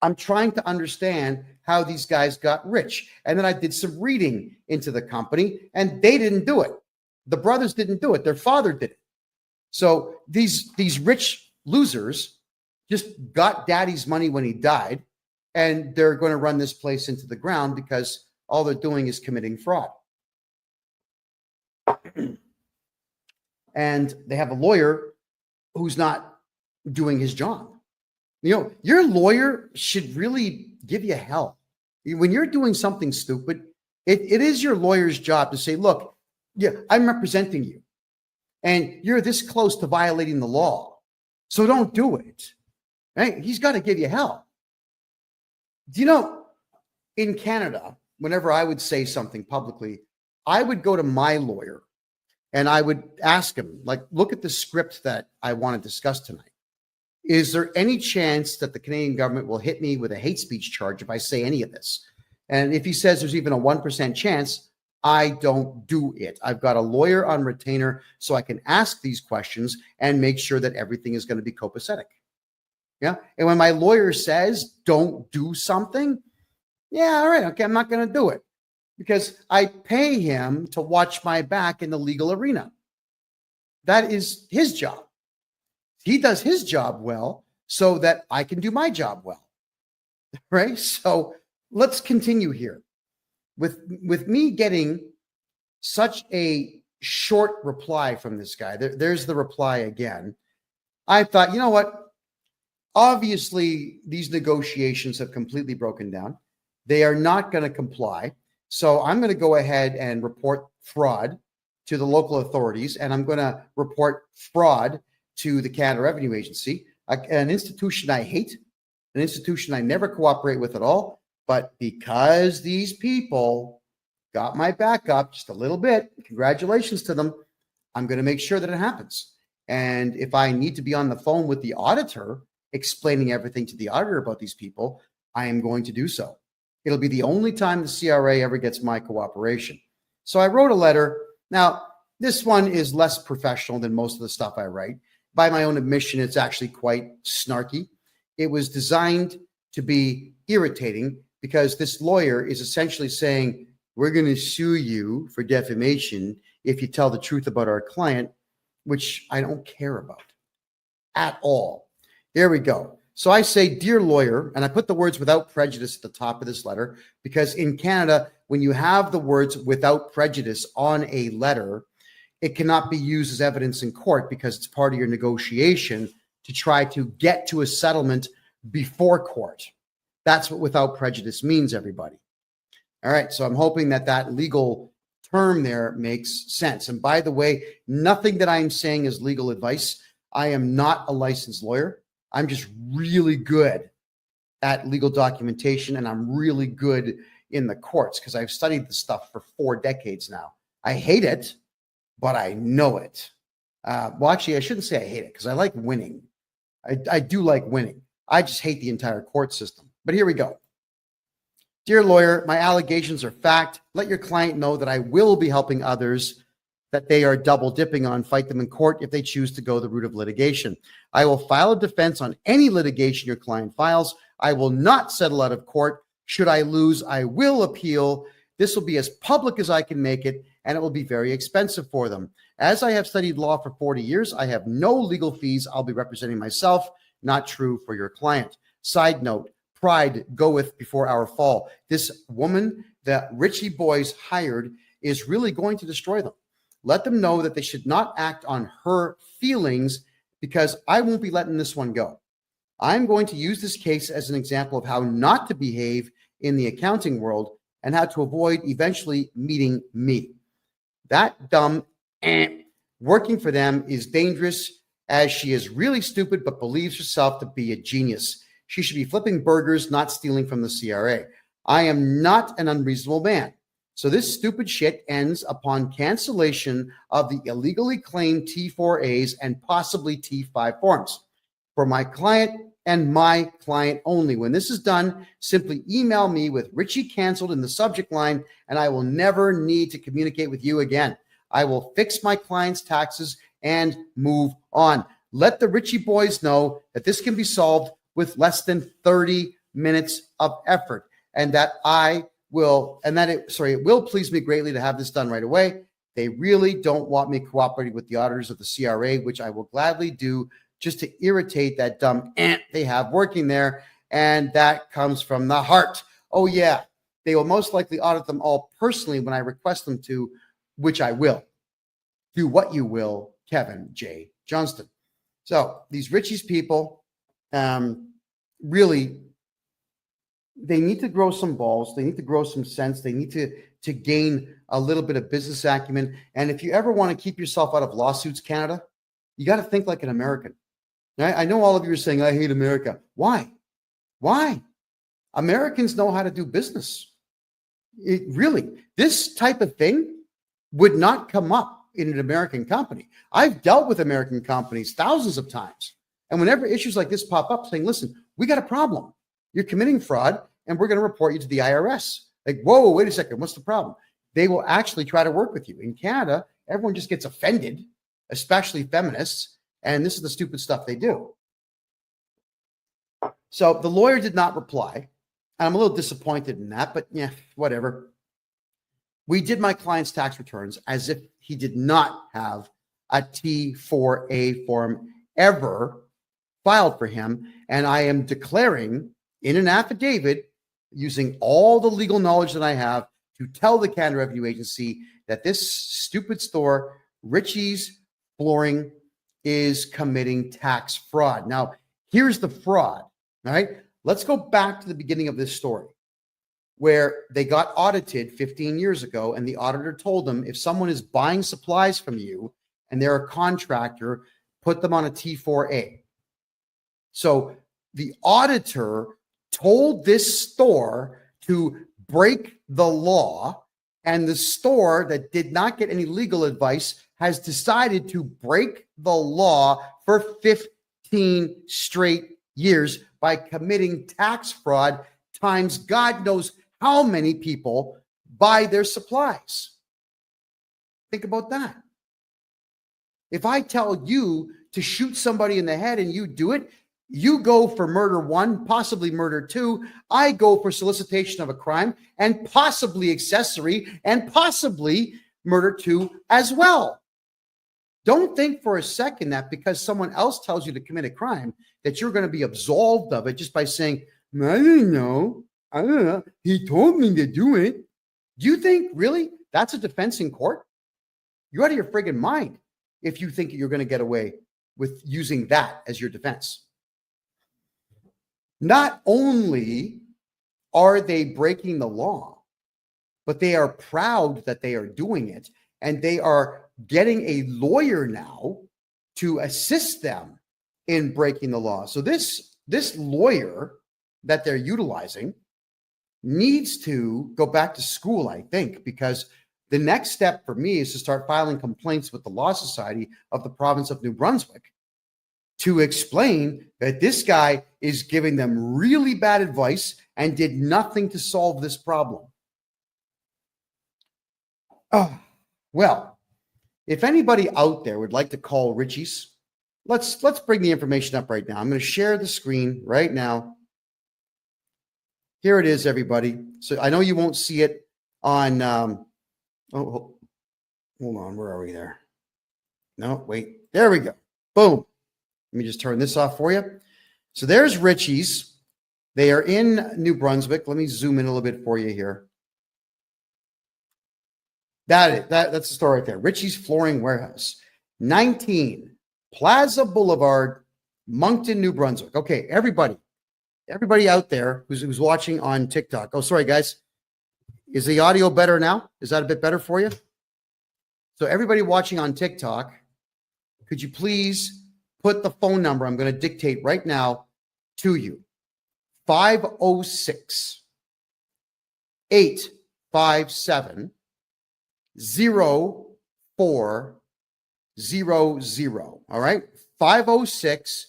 I'm trying to understand how these guys got rich. And then I did some reading into the company, and they didn't do it. The brothers didn't do it. Their father did it. So these rich losers just got daddy's money when he died, and they're going to run this place into the ground because all they're doing is committing fraud. And they have a lawyer who's not doing his job. You know, your lawyer should really give you hell. When you're doing something stupid, it is your lawyer's job to say, look, yeah, I'm representing you, and you're this close to violating the law, so don't do it. Right? He's got to give you hell. Do you know, in Canada, whenever I would say something publicly, I would go to my lawyer and I would ask him, like, look at the script that I want to discuss tonight. Is there any chance that the Canadian government will hit me with a hate speech charge if I say any of this? And if he says there's even a 1% chance, I don't do it. I've got a lawyer on retainer so I can ask these questions and make sure that everything is going to be copacetic. Yeah. And when my lawyer says don't do something, yeah, all right, okay, I'm not going to do it. because I pay him to watch my back in the legal arena. That is his job. He does his job well so that I can do my job well, right? So let's continue here. With me getting such a short reply from this guy, there's the reply again. I thought, you know what? Obviously, these negotiations have completely broken down. They are not going to comply. So I'm going to go ahead and report fraud to the local authorities, and I'm going to report fraud to the Canada Revenue Agency, an institution I hate, an institution I never cooperate with at all. But because these people got my back up just a little bit, congratulations to them, I'm going to make sure that it happens. And if I need to be on the phone with the auditor, explaining everything to the auditor about these people, I am going to do so. It'll be the only time the CRA ever gets my cooperation. So I wrote a letter. Now, this one is less professional than most of the stuff I write. By my own admission, it's actually quite snarky. It was designed to be irritating because this lawyer is essentially saying, we're going to sue you for defamation if you tell the truth about our client, which I don't care about at all. There we go. So I say, dear lawyer, and I put the words without prejudice at the top of this letter, because in Canada, when you have the words without prejudice on a letter, it cannot be used as evidence in court because it's part of your negotiation to try to get to a settlement before court. That's what without prejudice means, everybody. All right, so I'm hoping that that legal term there makes sense. And by the way, nothing that I'm saying is legal advice. I am not a licensed lawyer. I'm just really good at legal documentation, and I'm really good in the courts because I've studied this stuff for 4 decades now. I hate it, but I know it. Well, actually, I shouldn't say I hate it because I like winning. I do like winning. I just hate the entire court system. But here we go. Dear lawyer, my allegations are fact. Let your client know that I will be helping others that they are double dipping on fight them in court if they choose to go the route of litigation. I will file a defense on any litigation your client files. I will not settle out of court. Should I lose, I will appeal. This will be as public as I can make it, and it will be very expensive for them. As I have studied law for 40 years, I have no legal fees. I'll be representing myself. Not true for your client. Side note, pride goeth before our fall. This woman that Richie Boys hired is really going to destroy them. Let them know that they should not act on her feelings because I won't be letting this one go. I'm going to use this case as an example of how not to behave in the accounting world and how to avoid eventually meeting me. That dumb working for them is dangerous as she is really stupid but believes herself to be a genius. She should be flipping burgers, not stealing from the CRA. I am not an unreasonable man. So this stupid shit ends upon cancellation of the illegally claimed T4As and possibly T5 forms for my client and my client only. When this is done, simply email me with Richie canceled in the subject line, and I will never need to communicate with you again. I will fix my client's taxes and move on. Let the Richie boys know that this can be solved with less than 30 minutes of effort, and that it will please me greatly to have this done right away. They really don't want me cooperating with the auditors of the CRA, which I will gladly do just to irritate that dumb ant they have working there. And that comes from the heart. Oh yeah, they will most likely audit them all personally when I request them to, which I will. Do what you will, Kevin J. Johnston. So these Richie's people, really, they need to grow some balls. They need to grow some sense. They need to gain a little bit of business acumen. And if you ever want to keep yourself out of lawsuits, Canada, you got to think like an American. I know all of you are saying, I hate America. Why? Why? Americans know how to do business. This type of thing would not come up in an American company. I've dealt with American companies thousands of times. And whenever issues like this pop up saying, listen, we got a problem. You're committing fraud and we're going to report you to the IRS. Like, whoa, wait a second. What's the problem? They will actually try to work with you. In Canada, everyone just gets offended, especially feminists. And this is the stupid stuff they do. So the lawyer did not reply. And I'm a little disappointed in that, but yeah, whatever. We did my client's tax returns as if he did not have a T4A form ever filed for him. And I am declaring in an affidavit, using all the legal knowledge that I have, to tell the Canada Revenue Agency that this stupid store, Richie's Flooring, is committing tax fraud. Now, here's the fraud, all right? Let's go back to the beginning of this story, where they got audited 15 years ago, and the auditor told them, if someone is buying supplies from you and they're a contractor, put them on a T4A. So the auditor told this store to break the law, and the store that did not get any legal advice has decided to break the law for 15 straight years by committing tax fraud times God knows how many people buy their supplies. Think about that. If I tell you to shoot somebody in the head and you do it, you go for murder 1, possibly murder 2. I go for solicitation of a crime and possibly accessory and possibly murder 2 as well. Don't think for a second that because someone else tells you to commit a crime that you're going to be absolved of it just by saying, I don't know. He told me to do it. Do you think really that's a defense in court? You're out of your friggin' mind if you think you're going to get away with using that as your defense. Not only are they breaking the law, but they are proud that they are doing it, and they are getting a lawyer now to assist them in breaking the law. So this lawyer that they're utilizing needs to go back to school, I think, because the next step for me is to start filing complaints with the Law Society of the province of New Brunswick to explain that this guy is giving them really bad advice and did nothing to solve this problem. Well, if anybody out there would like to call Richie's, let's bring the information up right now. I'm going to share the screen right now. Here it is, everybody. So I know you won't see it on, hold on, where are we there? No, wait, there we go. Boom. Let me just turn this off for you. So there's Richie's. They are in New Brunswick. Let me zoom in a little bit for you here. That's the store right there. Richie's Flooring Warehouse, 19 Plaza Boulevard, Moncton, New Brunswick. Okay, everybody out there who's watching on TikTok. Oh, sorry, guys. Is the audio better now? Is that a bit better for you? So everybody watching on TikTok, could you please put the phone number I'm going to dictate right now to you? 506 857 0400. All right. 506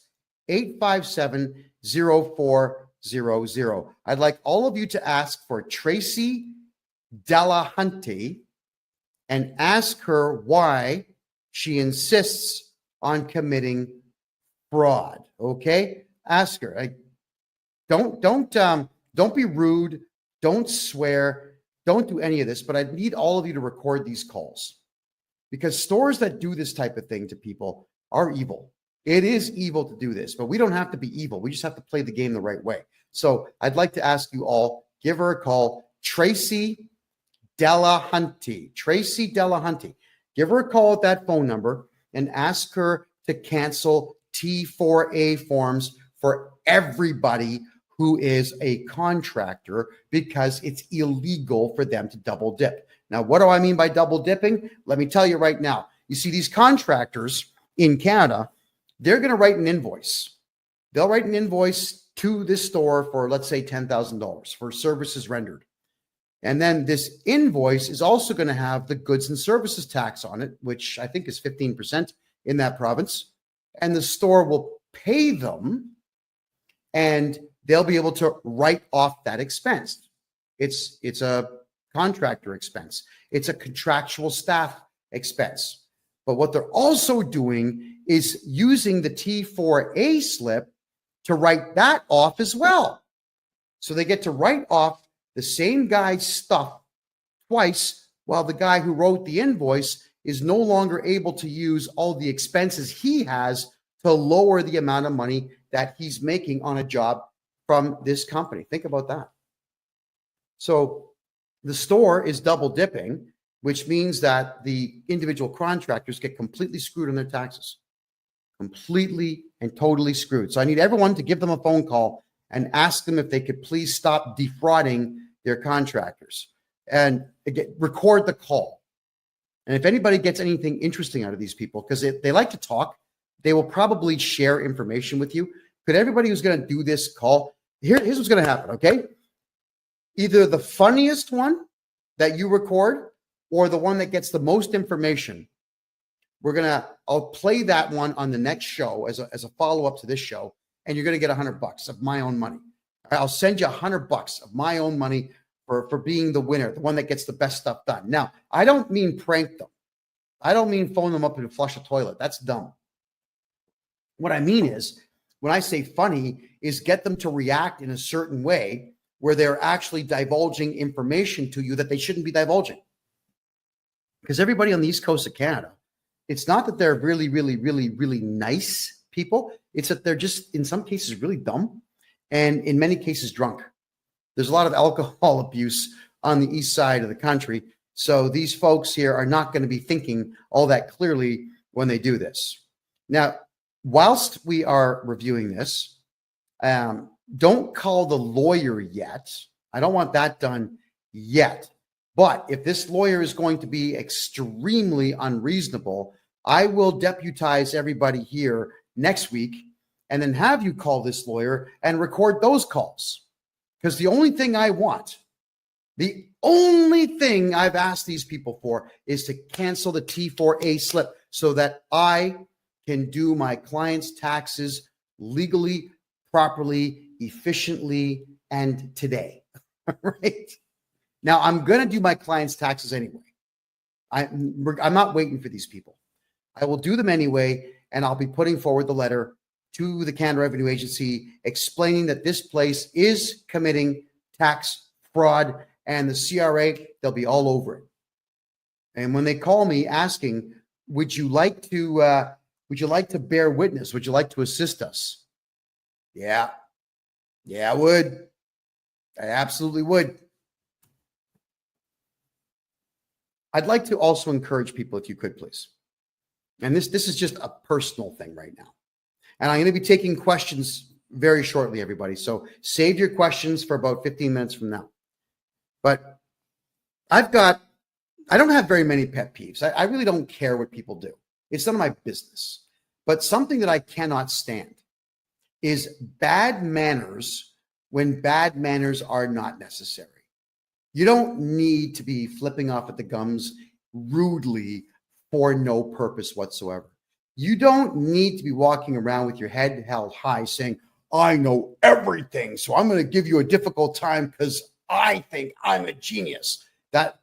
857 0400. I'd like all of you to ask for Tracy Delahunty and ask her why she insists on committing fraud. Okay? Ask her. Don't be rude. Don't swear. Don't do any of this, but I need all of you to record these calls because stores that do this type of thing to people are evil. It is evil to do this, but we don't have to be evil. We just have to play the game the right way. So I'd like to ask you all, give her a call, Tracy Delahunty. Tracy Delahunty. Give her a call at that phone number and ask her to cancel T4A forms for everybody who is a contractor because it's illegal for them to double dip. Now, what do I mean by double dipping? Let me tell you right now. You see, these contractors in Canada, they're going to write an invoice. They'll write an invoice to this store for, let's say, $10,000 for services rendered. And then this invoice is also going to have the goods and services tax on it, which I think is 15% in that province. And the store will pay them and they'll be able to write off that expense. It's a contractor expense. It's a contractual staff expense. But what they're also doing is using the T4A slip to write that off as well. So they get to write off the same guy's stuff twice Well, the guy who wrote the invoice is no longer able to use all the expenses he has to lower the amount of money that he's making on a job from this company. Think about that. So the store is double dipping, which means that the individual contractors get completely screwed on their taxes. Completely and totally screwed. So I need everyone to give them a phone call and ask them if they could please stop defrauding their contractors, and again, record the call. And if anybody gets anything interesting out of these people, because they like to talk, they will probably share information with you. Could everybody who's going to do this call, here's what's going to happen, okay? Either the funniest one that you record or the one that gets the most information. I'll play that one on the next show as a follow-up to this show, and you're going to get $100 of my own money. I'll send you $100 of my own money for being the winner, the one that gets the best stuff done. Now, I don't mean prank them. I don't mean phone them up and flush a toilet. That's dumb. What I mean is, when I say funny, is get them to react in a certain way where they're actually divulging information to you that they shouldn't be divulging. Because everybody on the East Coast of Canada, it's not that they're really, really, really, really nice people. It's that they're just, in some cases, really dumb, and in many cases, drunk. There's a lot of alcohol abuse on the east side of the country. So these folks here are not going to be thinking all that clearly when they do this. Now, whilst we are reviewing this, don't call the lawyer yet. I don't want that done yet. But if this lawyer is going to be extremely unreasonable, I will deputize everybody here next week and then have you call this lawyer and record those calls. Because the only thing I want, the only thing I've asked these people for is to cancel the T4A slip so that I can do my client's taxes legally, properly, efficiently, and today. Right? Now, I'm going to do my client's taxes anyway. I'm not waiting for these people. I will do them anyway, and I'll be putting forward the letter to the Canada Revenue Agency explaining that this place is committing tax fraud, and the CRA, they'll be all over it. And when they call me asking, would you like to bear witness? Would you like to assist us? Yeah, I would. I absolutely would. I'd like to also encourage people, if you could, please. And this is just a personal thing right now. And I'm going to be taking questions very shortly, everybody. So save your questions for about 15 minutes from now. But I don't have very many pet peeves. I really don't care what people do. It's none of my business. But something that I cannot stand is bad manners when bad manners are not necessary. You don't need to be flipping off at the gums rudely for no purpose whatsoever. You don't need to be walking around with your head held high saying, I know everything, so I'm going to give you a difficult time because I think I'm a genius. That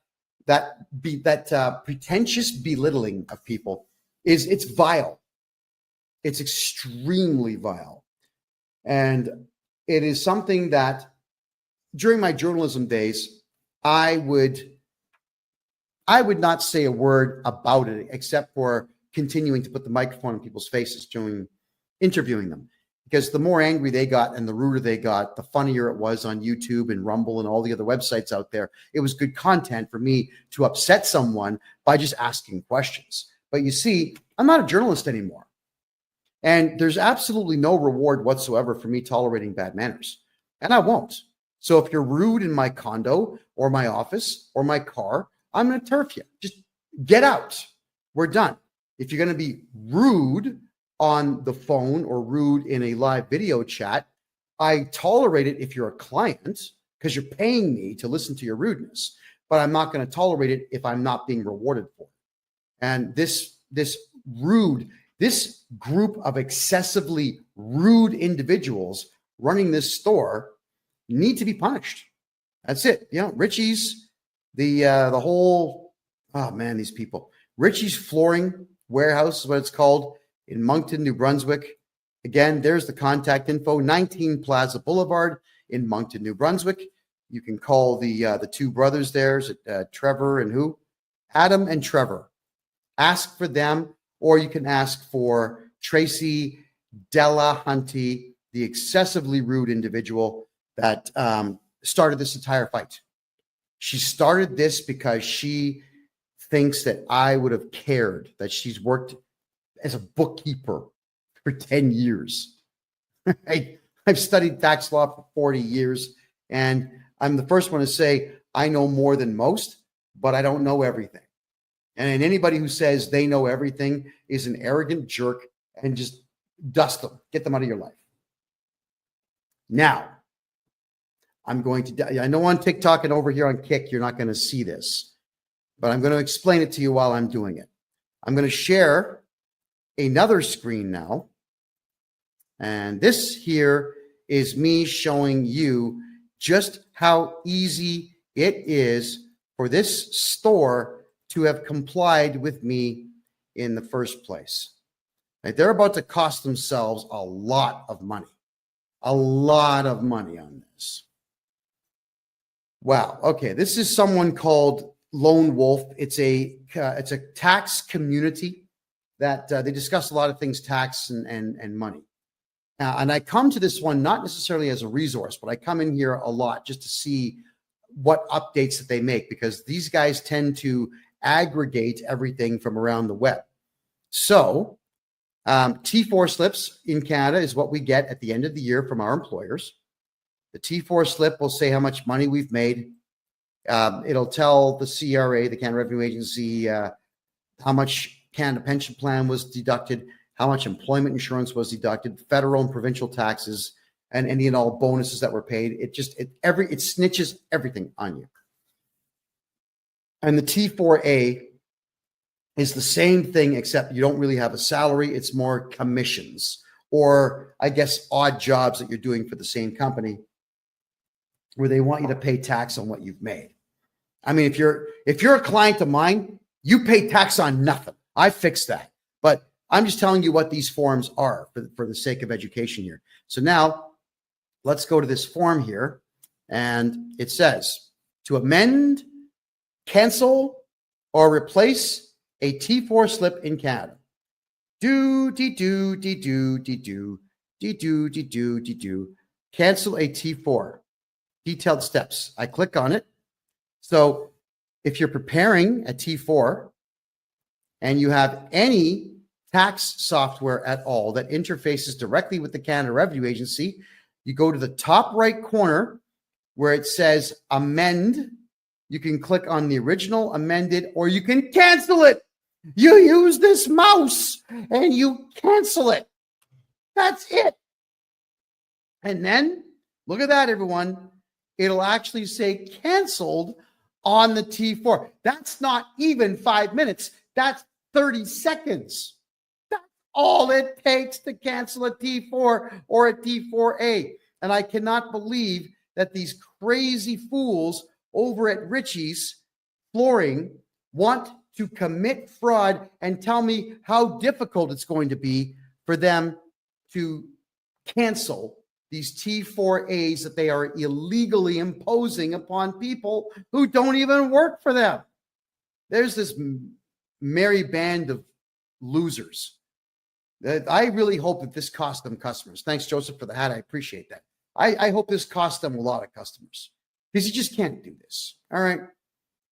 pretentious belittling of people it's vile. It's extremely vile. And it is something that during my journalism days, I would not say a word about it except for continuing to put the microphone in people's faces during interviewing them. Because the more angry they got and the ruder they got, the funnier it was on YouTube and Rumble and all the other websites out there. It was good content for me to upset someone by just asking questions. But you see, I'm not a journalist anymore. And there's absolutely no reward whatsoever for me tolerating bad manners. And I won't. So if you're rude in my condo or my office or my car, I'm going to turf you. Just get out. We're done. If you're going to be rude on the phone or rude in a live video chat, I tolerate it if you're a client because you're paying me to listen to your rudeness, but I'm not going to tolerate it if I'm not being rewarded for it. And this group of excessively rude individuals running this store need to be punished. That's it. You know, Richie's, the whole, oh man, these people. Richie's Flooring Warehouse is what it's called in Moncton, New Brunswick. Again, there's the contact info, 19 Plaza Boulevard in Moncton, New Brunswick. You can call the two brothers there, Trevor and who? Adam and Trevor. Ask for them, or you can ask for Tracy Delahunty, the excessively rude individual that started this entire fight. She started this because she thinks that I would have cared that she's worked as a bookkeeper for 10 years. I've studied tax law for 40 years, and I'm the first one to say I know more than most, but I don't know everything. And anybody who says they know everything is an arrogant jerk, and just dust them, get them out of your life. Now, I'm going to, I know on TikTok and over here on Kick, you're not going to see this, but I'm going to explain it to you while I'm doing it. I'm going to share another screen now. And this here is me showing you just how easy it is for this store to have complied with me in the first place. Like, they're about to cost themselves a lot of money on this. Wow. Okay. This is someone called Lone Wolf. It's a tax community that they discuss a lot of things, tax and money. And I come to this one not necessarily as a resource, but I come in here a lot just to see what updates that they make, because these guys tend to aggregate everything from around the web. So T4 slips in Canada is what we get at the end of the year from our employers. The T4 slip will say how much money we've made. It'll tell the CRA, the Canada Revenue Agency, how much Canada Pension Plan was deducted, how much employment insurance was deducted, federal and provincial taxes, and any and all bonuses that were paid. It snitches everything on you. And the T4A is the same thing, except you don't really have a salary. It's more commissions, or I guess odd jobs that you're doing for the same company, where they want you to pay tax on what you've made. I mean, if you're a client of mine, you pay tax on nothing. I fixed that. But I'm just telling you what these forms are for the sake of education here. So now let's go to this form here, and it says to amend, cancel, or replace a T4 slip in Canada. Cancel a T4. Detailed steps. I click on it. So if you're preparing a T4 and you have any tax software at all that interfaces directly with the Canada Revenue Agency, you go to the top right corner where it says amend. You can click on the original, amended, or you can cancel it. You use this mouse and you cancel it. That's it. And then look at that, everyone. It'll actually say canceled on the T4. That's not even 5 minutes. That's 30 seconds. That's all it takes to cancel a T4 or a T4A. And I cannot believe that these crazy fools over at Richie's Flooring want to commit fraud and tell me how difficult it's going to be for them to cancel these T4As that they are illegally imposing upon people who don't even work for them. There's this merry band of losers. I really hope that this cost them customers. Thanks, Joseph, for the hat. I appreciate that. I hope this cost them a lot of customers, because you just can't do this. All right.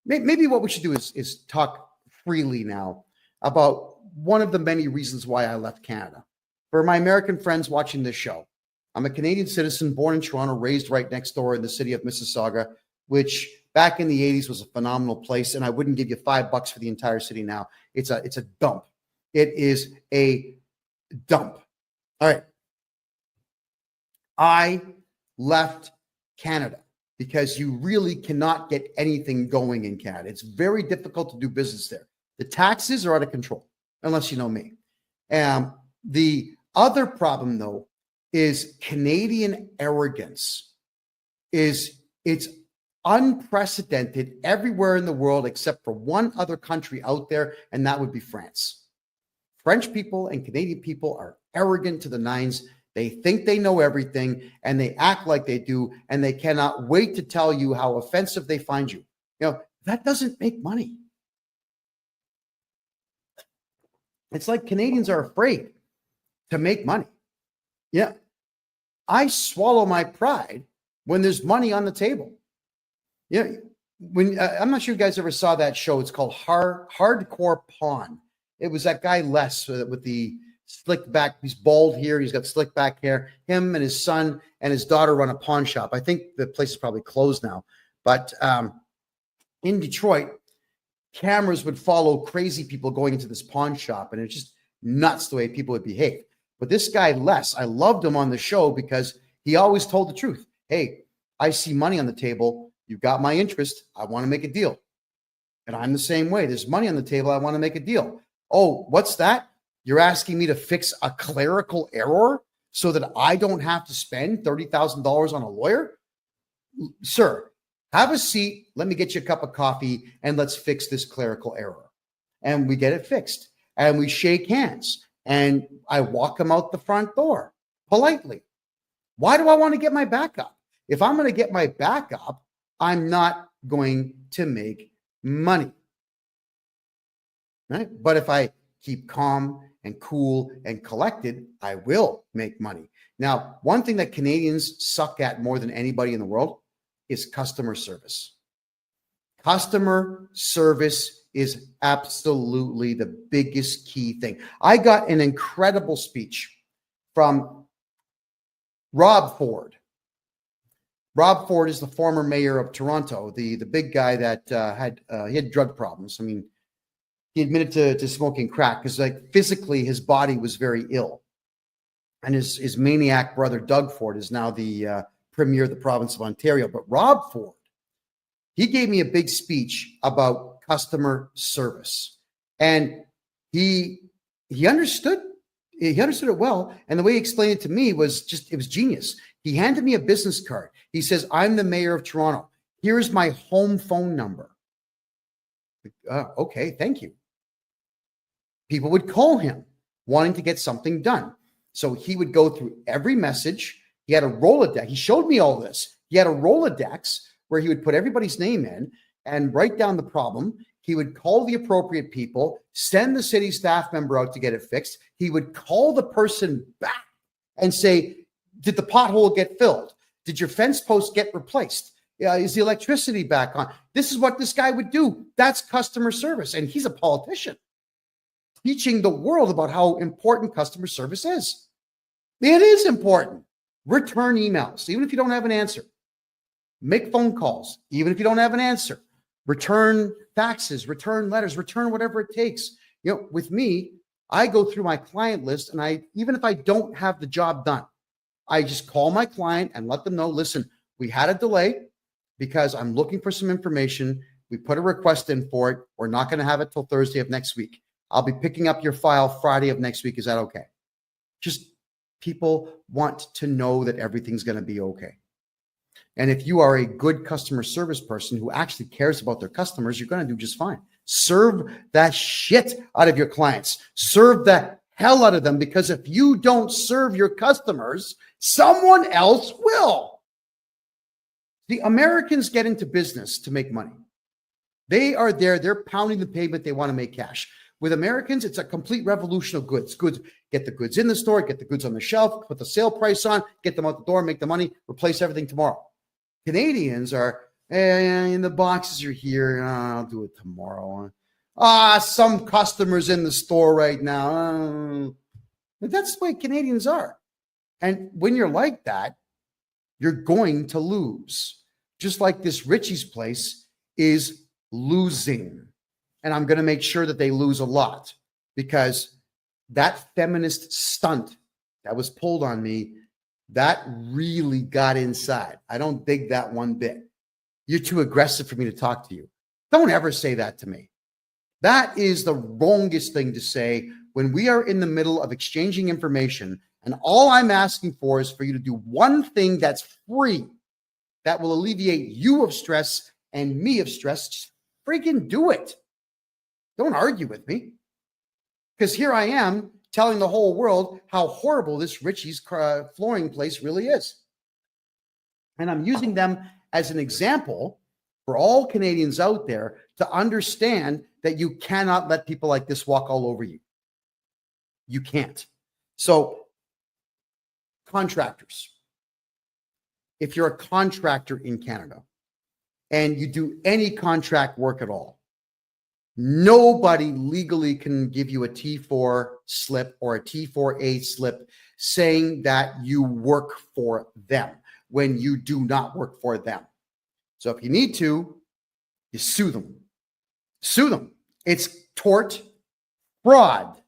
Maybe what we should do is talk freely now about one of the many reasons why I left Canada. For my American friends watching this show, I'm a Canadian citizen, born in Toronto, raised right next door in the city of Mississauga, which back in the 80s was a phenomenal place, and I wouldn't give you $5 for the entire city now. It's a dump. It is a dump. All right. I left Canada because you really cannot get anything going in Canada. It's very difficult to do business there. The taxes are out of control, unless you know me. The other problem, though, is Canadian arrogance. It's unprecedented everywhere in the world except for one other country out there, and that would be France. French people and Canadian people are arrogant to the nines. They think they know everything, and they act like they do, and they cannot wait to tell you how offensive they find you. You know, that doesn't make money. It's like Canadians are afraid to make money. Yeah. I swallow my pride when there's money on the table. Yeah. When I'm not sure you guys ever saw that show. It's called Hardcore Pawn. It was that guy Les with the slick back. He's bald here. He's got slick back hair. Him and his son and his daughter run a pawn shop. I think the place is probably closed now. But in Detroit, cameras would follow crazy people going into this pawn shop, and it's just nuts the way people would behave. But this guy, Les, I loved him on the show because he always told the truth. Hey, I see money on the table. You've got my interest. I want to make a deal. And I'm the same way. There's money on the table. I want to make a deal. Oh, what's that? You're asking me to fix a clerical error so that I don't have to spend $30,000 on a lawyer? Sir, have a seat. Let me get you a cup of coffee and let's fix this clerical error. And we get it fixed. And we shake hands. And I walk him out the front door politely. Why do I want to get my back up? If I'm going to get my back up, I'm not going to make money. Right? But if I keep calm and cool and collected, I will make money. Now, one thing that Canadians suck at more than anybody in the world is customer service. Customer service is absolutely the biggest key thing. I got an incredible speech from Rob Ford. Rob Ford is the former mayor of Toronto, the big guy that he had drug problems. I mean, he admitted to smoking crack because, like, physically his body was very ill. And his maniac brother, Doug Ford, is now the premier of the province of Ontario. But Rob Ford, he gave me a big speech about customer service. And he understood it well. And the way he explained it to me was it was genius. He handed me a business card. He says, I'm the mayor of Toronto. Here's my home phone number. Okay, thank you. People would call him wanting to get something done. So he would go through every message. He had a Rolodex. He showed me all this. He had a Rolodex where he would put everybody's name in and write down the problem. He would call the appropriate people, send the city staff member out to get it fixed. He would call the person back and say, did the pothole get filled? Did your fence post get replaced? Is the electricity back on? This is what this guy would do. That's customer service. And he's a politician teaching the world about how important customer service is. It is important. Return emails, even if you don't have an answer. Make phone calls, even if you don't have an answer. Return faxes, return letters, return whatever it takes. With me, I go through my client list, and even if I don't have the job done, I just call my client and let them know, listen, we had a delay because I'm looking for some information. We put a request in for it. We're not going to have it till Thursday of next week. I'll be picking up your file Friday of next week. Is that okay? Just people want to know that everything's going to be okay. And if you are a good customer service person who actually cares about their customers, you're going to do just fine. Serve that shit out of your clients. Serve the hell out of them, because if you don't serve your customers, someone else will. The Americans get into business to make money. They are there. They're pounding the pavement. They want to make cash. With Americans, it's a complete revolution of goods. Get the goods in the store, get the goods on the shelf, put the sale price on, get them out the door, make the money, replace everything tomorrow. Canadians are, and the boxes are here. I'll do it tomorrow. Some customers in the store right now. But that's the way Canadians are. And when you're like that, you're going to lose. Just like this Richie's place is losing. And I'm going to make sure that they lose a lot, because that feminist stunt that was pulled on me, that really got inside. I don't dig that one bit. You're too aggressive for me to talk to you. Don't ever say that to me. That is the wrongest thing to say when we are in the middle of exchanging information, and all I'm asking for is for you to do one thing that's free, that will alleviate you of stress and me of stress. Just freaking do it. Don't argue with me. Because here I am telling the whole world how horrible this Richie's flooring place really is. And I'm using them as an example for all Canadians out there to understand that you cannot let people like this walk all over you. You can't. So contractors, if you're a contractor in Canada and you do any contract work at all, nobody legally can give you a T4 slip or a T4A slip saying that you work for them when you do not work for them. So if you need to, you sue them. Sue them. It's tort fraud.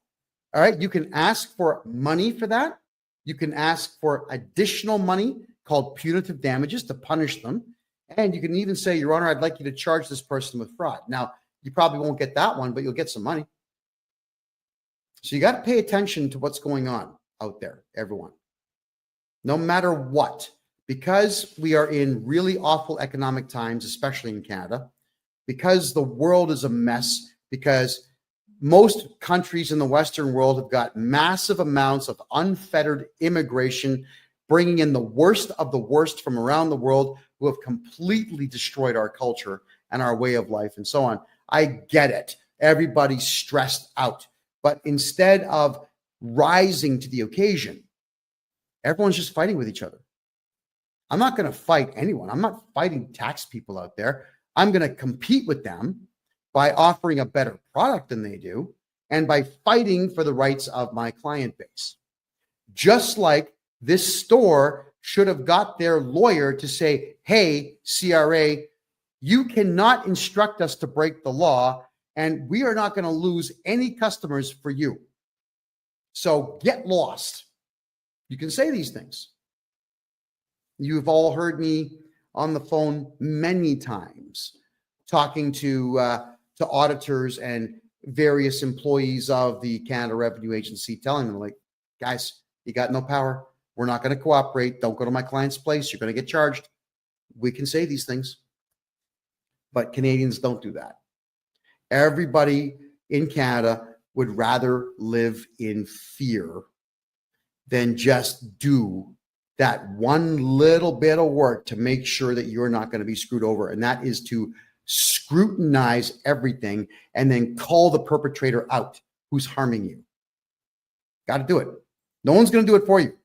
All right. You can ask for money for that. You can ask for additional money called punitive damages to punish them. And you can even say, Your Honor, I'd like you to charge this person with fraud. Now, you probably won't get that one, but you'll get some money. So you got to pay attention to what's going on out there, everyone. No matter what, because we are in really awful economic times, especially in Canada, because the world is a mess, because most countries in the Western world have got massive amounts of unfettered immigration, bringing in the worst of the worst from around the world who have completely destroyed our culture and our way of life and so on. I get it. Everybody's stressed out. But instead of rising to the occasion, everyone's just fighting with each other. I'm not going to fight anyone. I'm not fighting tax people out there. I'm going to compete with them by offering a better product than they do and by fighting for the rights of my client base. Just like this store should have got their lawyer to say, hey, CRA, you cannot instruct us to break the law, and we are not going to lose any customers for you. So get lost. You can say these things. You've all heard me on the phone many times talking to auditors and various employees of the Canada Revenue Agency, telling them, like, guys, you got no power. We're not going to cooperate. Don't go to my client's place. You're going to get charged. We can say these things. But Canadians don't do that. Everybody in Canada would rather live in fear than just do that one little bit of work to make sure that you're not going to be screwed over. And that is to scrutinize everything and then call the perpetrator out who's harming you. Got to do it. No one's going to do it for you.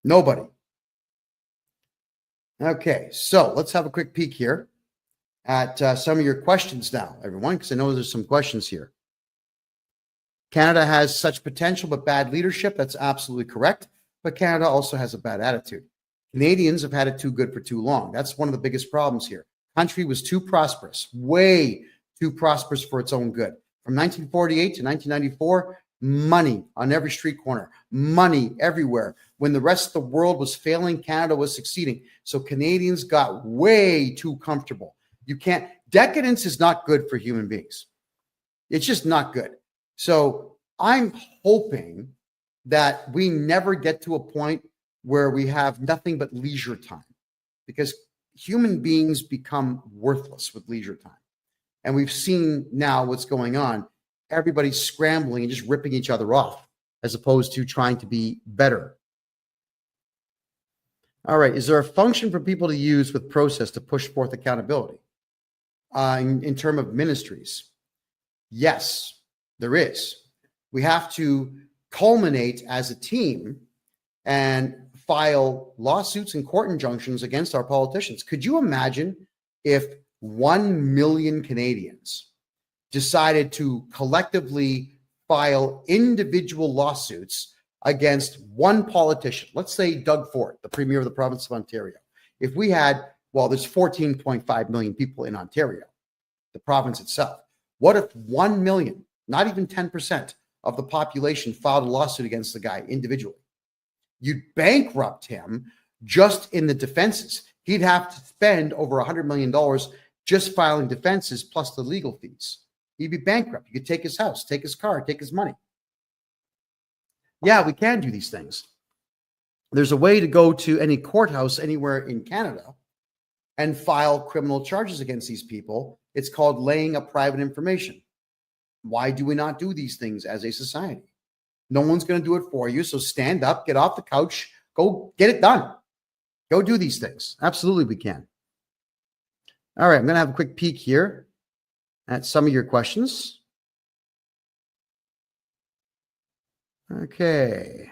Nobody. Okay, so let's have a quick peek here at some of your questions now, everyone, because I know there's some questions here. Canada has such potential but bad leadership. That's absolutely correct. But Canada also has a bad attitude. Canadians have had it too good for too long. That's one of the biggest problems here. Country was too prosperous, way too prosperous for its own good. From 1948 to 1994, money on every street corner, money everywhere. When the rest of the world was failing, Canada was succeeding. So Canadians got way too comfortable. Decadence is not good for human beings. It's just not good. So I'm hoping that we never get to a point where we have nothing but leisure time, because human beings become worthless with leisure time. And we've seen now what's going on. Everybody's scrambling and just ripping each other off as opposed to trying to be better. All right. Is there a function for people to use with process to push forth accountability in terms of ministries? Yes, there is. We have to culminate as a team and file lawsuits and court injunctions against our politicians. Could you imagine if 1 million Canadians decided to collectively file individual lawsuits against one politician? Let's say Doug Ford, the Premier of the province of Ontario. If we had, there's 14.5 million people in Ontario, the province itself. What if 1 million, not even 10% of the population, filed a lawsuit against the guy individually? You'd bankrupt him just in the defenses. He'd have to spend over $100 million just filing defenses plus the legal fees. He'd be bankrupt. You could take his house, take his car, take his money. Yeah, we can do these things. There's a way to go to any courthouse anywhere in Canada and file criminal charges against these people. It's called laying up private information. Why do we not do these things as a society? No one's going to do it for you. So stand up, get off the couch, go get it done. Go do these things. Absolutely, we can. All right, I'm going to have a quick peek here at some of your questions. Okay.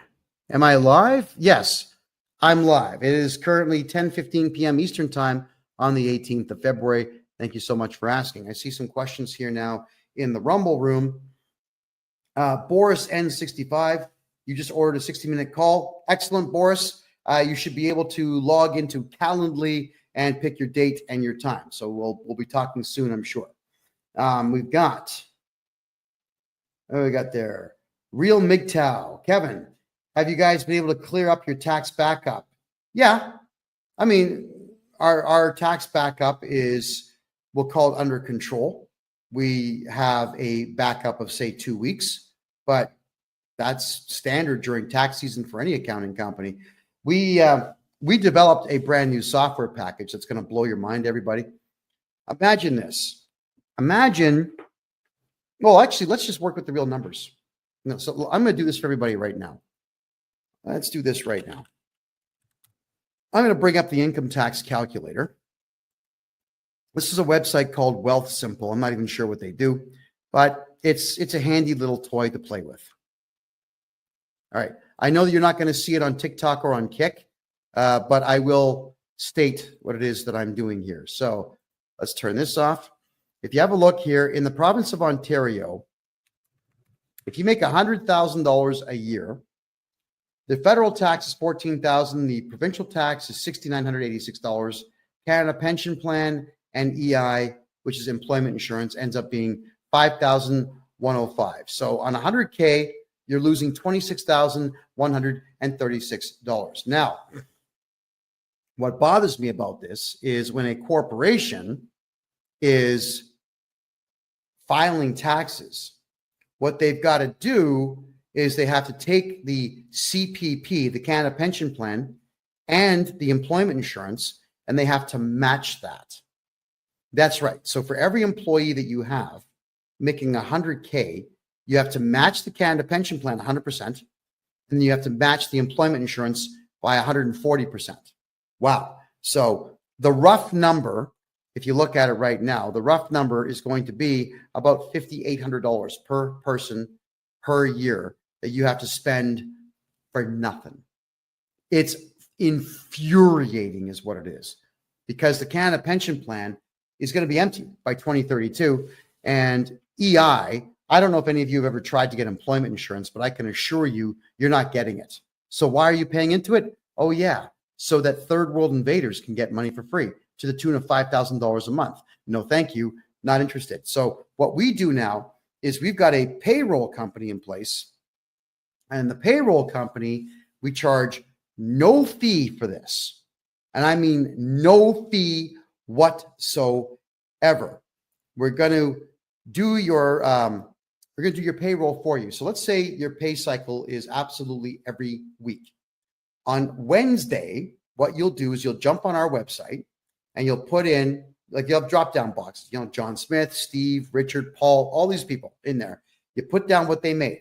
Am I live? Yes, I'm live. It is currently 10:15 p.m. Eastern time on the 18th of February. Thank you so much for asking. I see some questions here now in the Rumble room. Boris N65, you just ordered a 60-minute call. Excellent, Boris. You should be able to log into Calendly and pick your date and your time. So we'll be talking soon, I'm sure. We got there. Real MGTOW. Kevin, have you guys been able to clear up your tax backup? Yeah. I mean, our tax backup is, we'll call it under control. We have a backup of, say, 2 weeks, but that's standard during tax season for any accounting company. We developed a brand new software package that's going to blow your mind, everybody. Imagine this. Well, actually, let's just work with the real numbers. No, so I'm going to do this for everybody right now. Let's do this right now. I'm going to bring up the income tax calculator. This is a website called Wealth Simple. I'm not even sure what they do, but it's a handy little toy to play with. All right. I know that you're not going to see it on TikTok or on Kick, but I will state what it is that I'm doing here. So let's turn this off. If you have a look here in the province of Ontario, if you make $100,000 a year, the federal tax is $14,000. The provincial tax is $6,986. Canada Pension Plan and EI, which is employment insurance, ends up being $5,105. So on 100K, you're losing $26,136. Now, what bothers me about this is when a corporation is filing taxes, what they've got to do is they have to take the CPP, the Canada Pension Plan, and the employment insurance, and they have to match that. That's right. So for every employee that you have making 100K, you have to match the Canada Pension Plan 100%, and you have to match the employment insurance by 140%. Wow. So the rough number, if you look at it right now, the rough number is going to be about $5,800 per person per year that you have to spend for nothing. It's infuriating is what it is, because the Canada Pension Plan is going to be empty by 2032. And EI, I don't know if any of you have ever tried to get employment insurance, but I can assure you, you're not getting it. So why are you paying into it? Oh, yeah, so that third world invaders can get money for free to the tune of $5,000 a month. No, thank you. Not interested. So what we do now is we've got a payroll company in place, and the payroll company, we charge no fee for this. And I mean no fee whatsoever. We're going to do your payroll for you. So let's say your pay cycle is absolutely every week. On Wednesday, what you'll do is you'll jump on our website and you'll put in, like, you'll have drop-down boxes, John Smith, Steve, Richard, Paul, all these people in there. You put down what they made.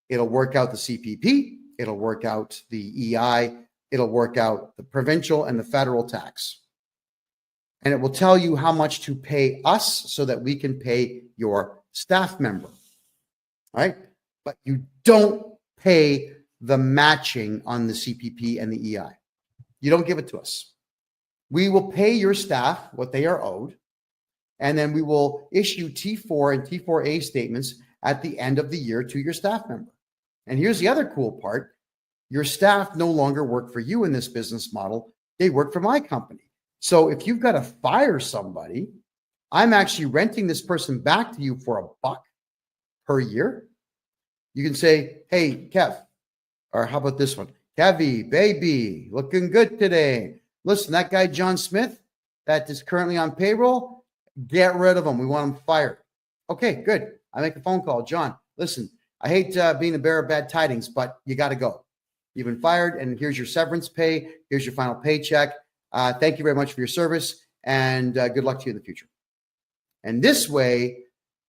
It'll work out the CPP. It'll work out the EI. It'll work out the provincial and the federal tax. And it will tell you how much to pay us so that we can pay your staff member. All right? But you don't pay the matching on the CPP and the EI. You don't give it to us. We will pay your staff what they are owed, and then we will issue T4 and T4A statements at the end of the year to your staff member. And here's the other cool part. Your staff no longer work for you in this business model. They work for my company. So if you've got to fire somebody, I'm actually renting this person back to you for $1 per year. You can say, hey, Kev, or how about this one? Kevy, baby, looking good today. Listen, that guy, John Smith, that is currently on payroll, get rid of him. We want him fired. Okay, good. I make a phone call. John, listen, I hate being the bearer of bad tidings, but you got to go. You've been fired, and here's your severance pay. Here's your final paycheck. Thank you very much for your service, and good luck to you in the future. And this way,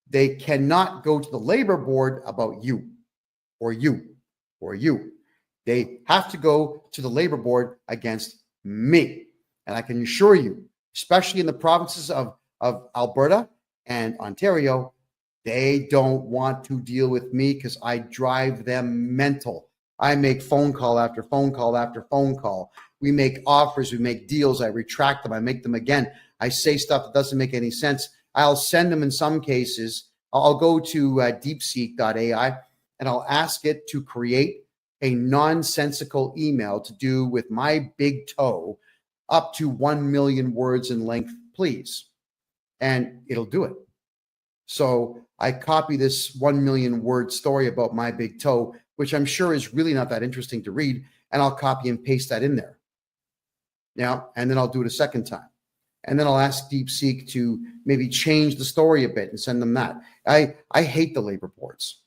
they cannot go to the labor board about you or you or you. They have to go to the labor board against me. And I can assure you, especially in the provinces of Alberta and Ontario, They don't want to deal with me because I drive them mental. I make phone call after phone call after phone call. We make offers, we make deals, I retract them, I make them again. I say stuff that doesn't make any sense. I'll send them in some cases. I'll go to deepseek.ai and I'll ask it to create a nonsensical email to do with my big toe up to 1 million words in length, please. And it'll do it. So I copy this 1 million word story about my big toe, which I'm sure is really not that interesting to read, and I'll copy and paste that in there. Now, and then I'll do it a second time. And then I'll ask DeepSeek to maybe change the story a bit and send them that. I hate the labor boards.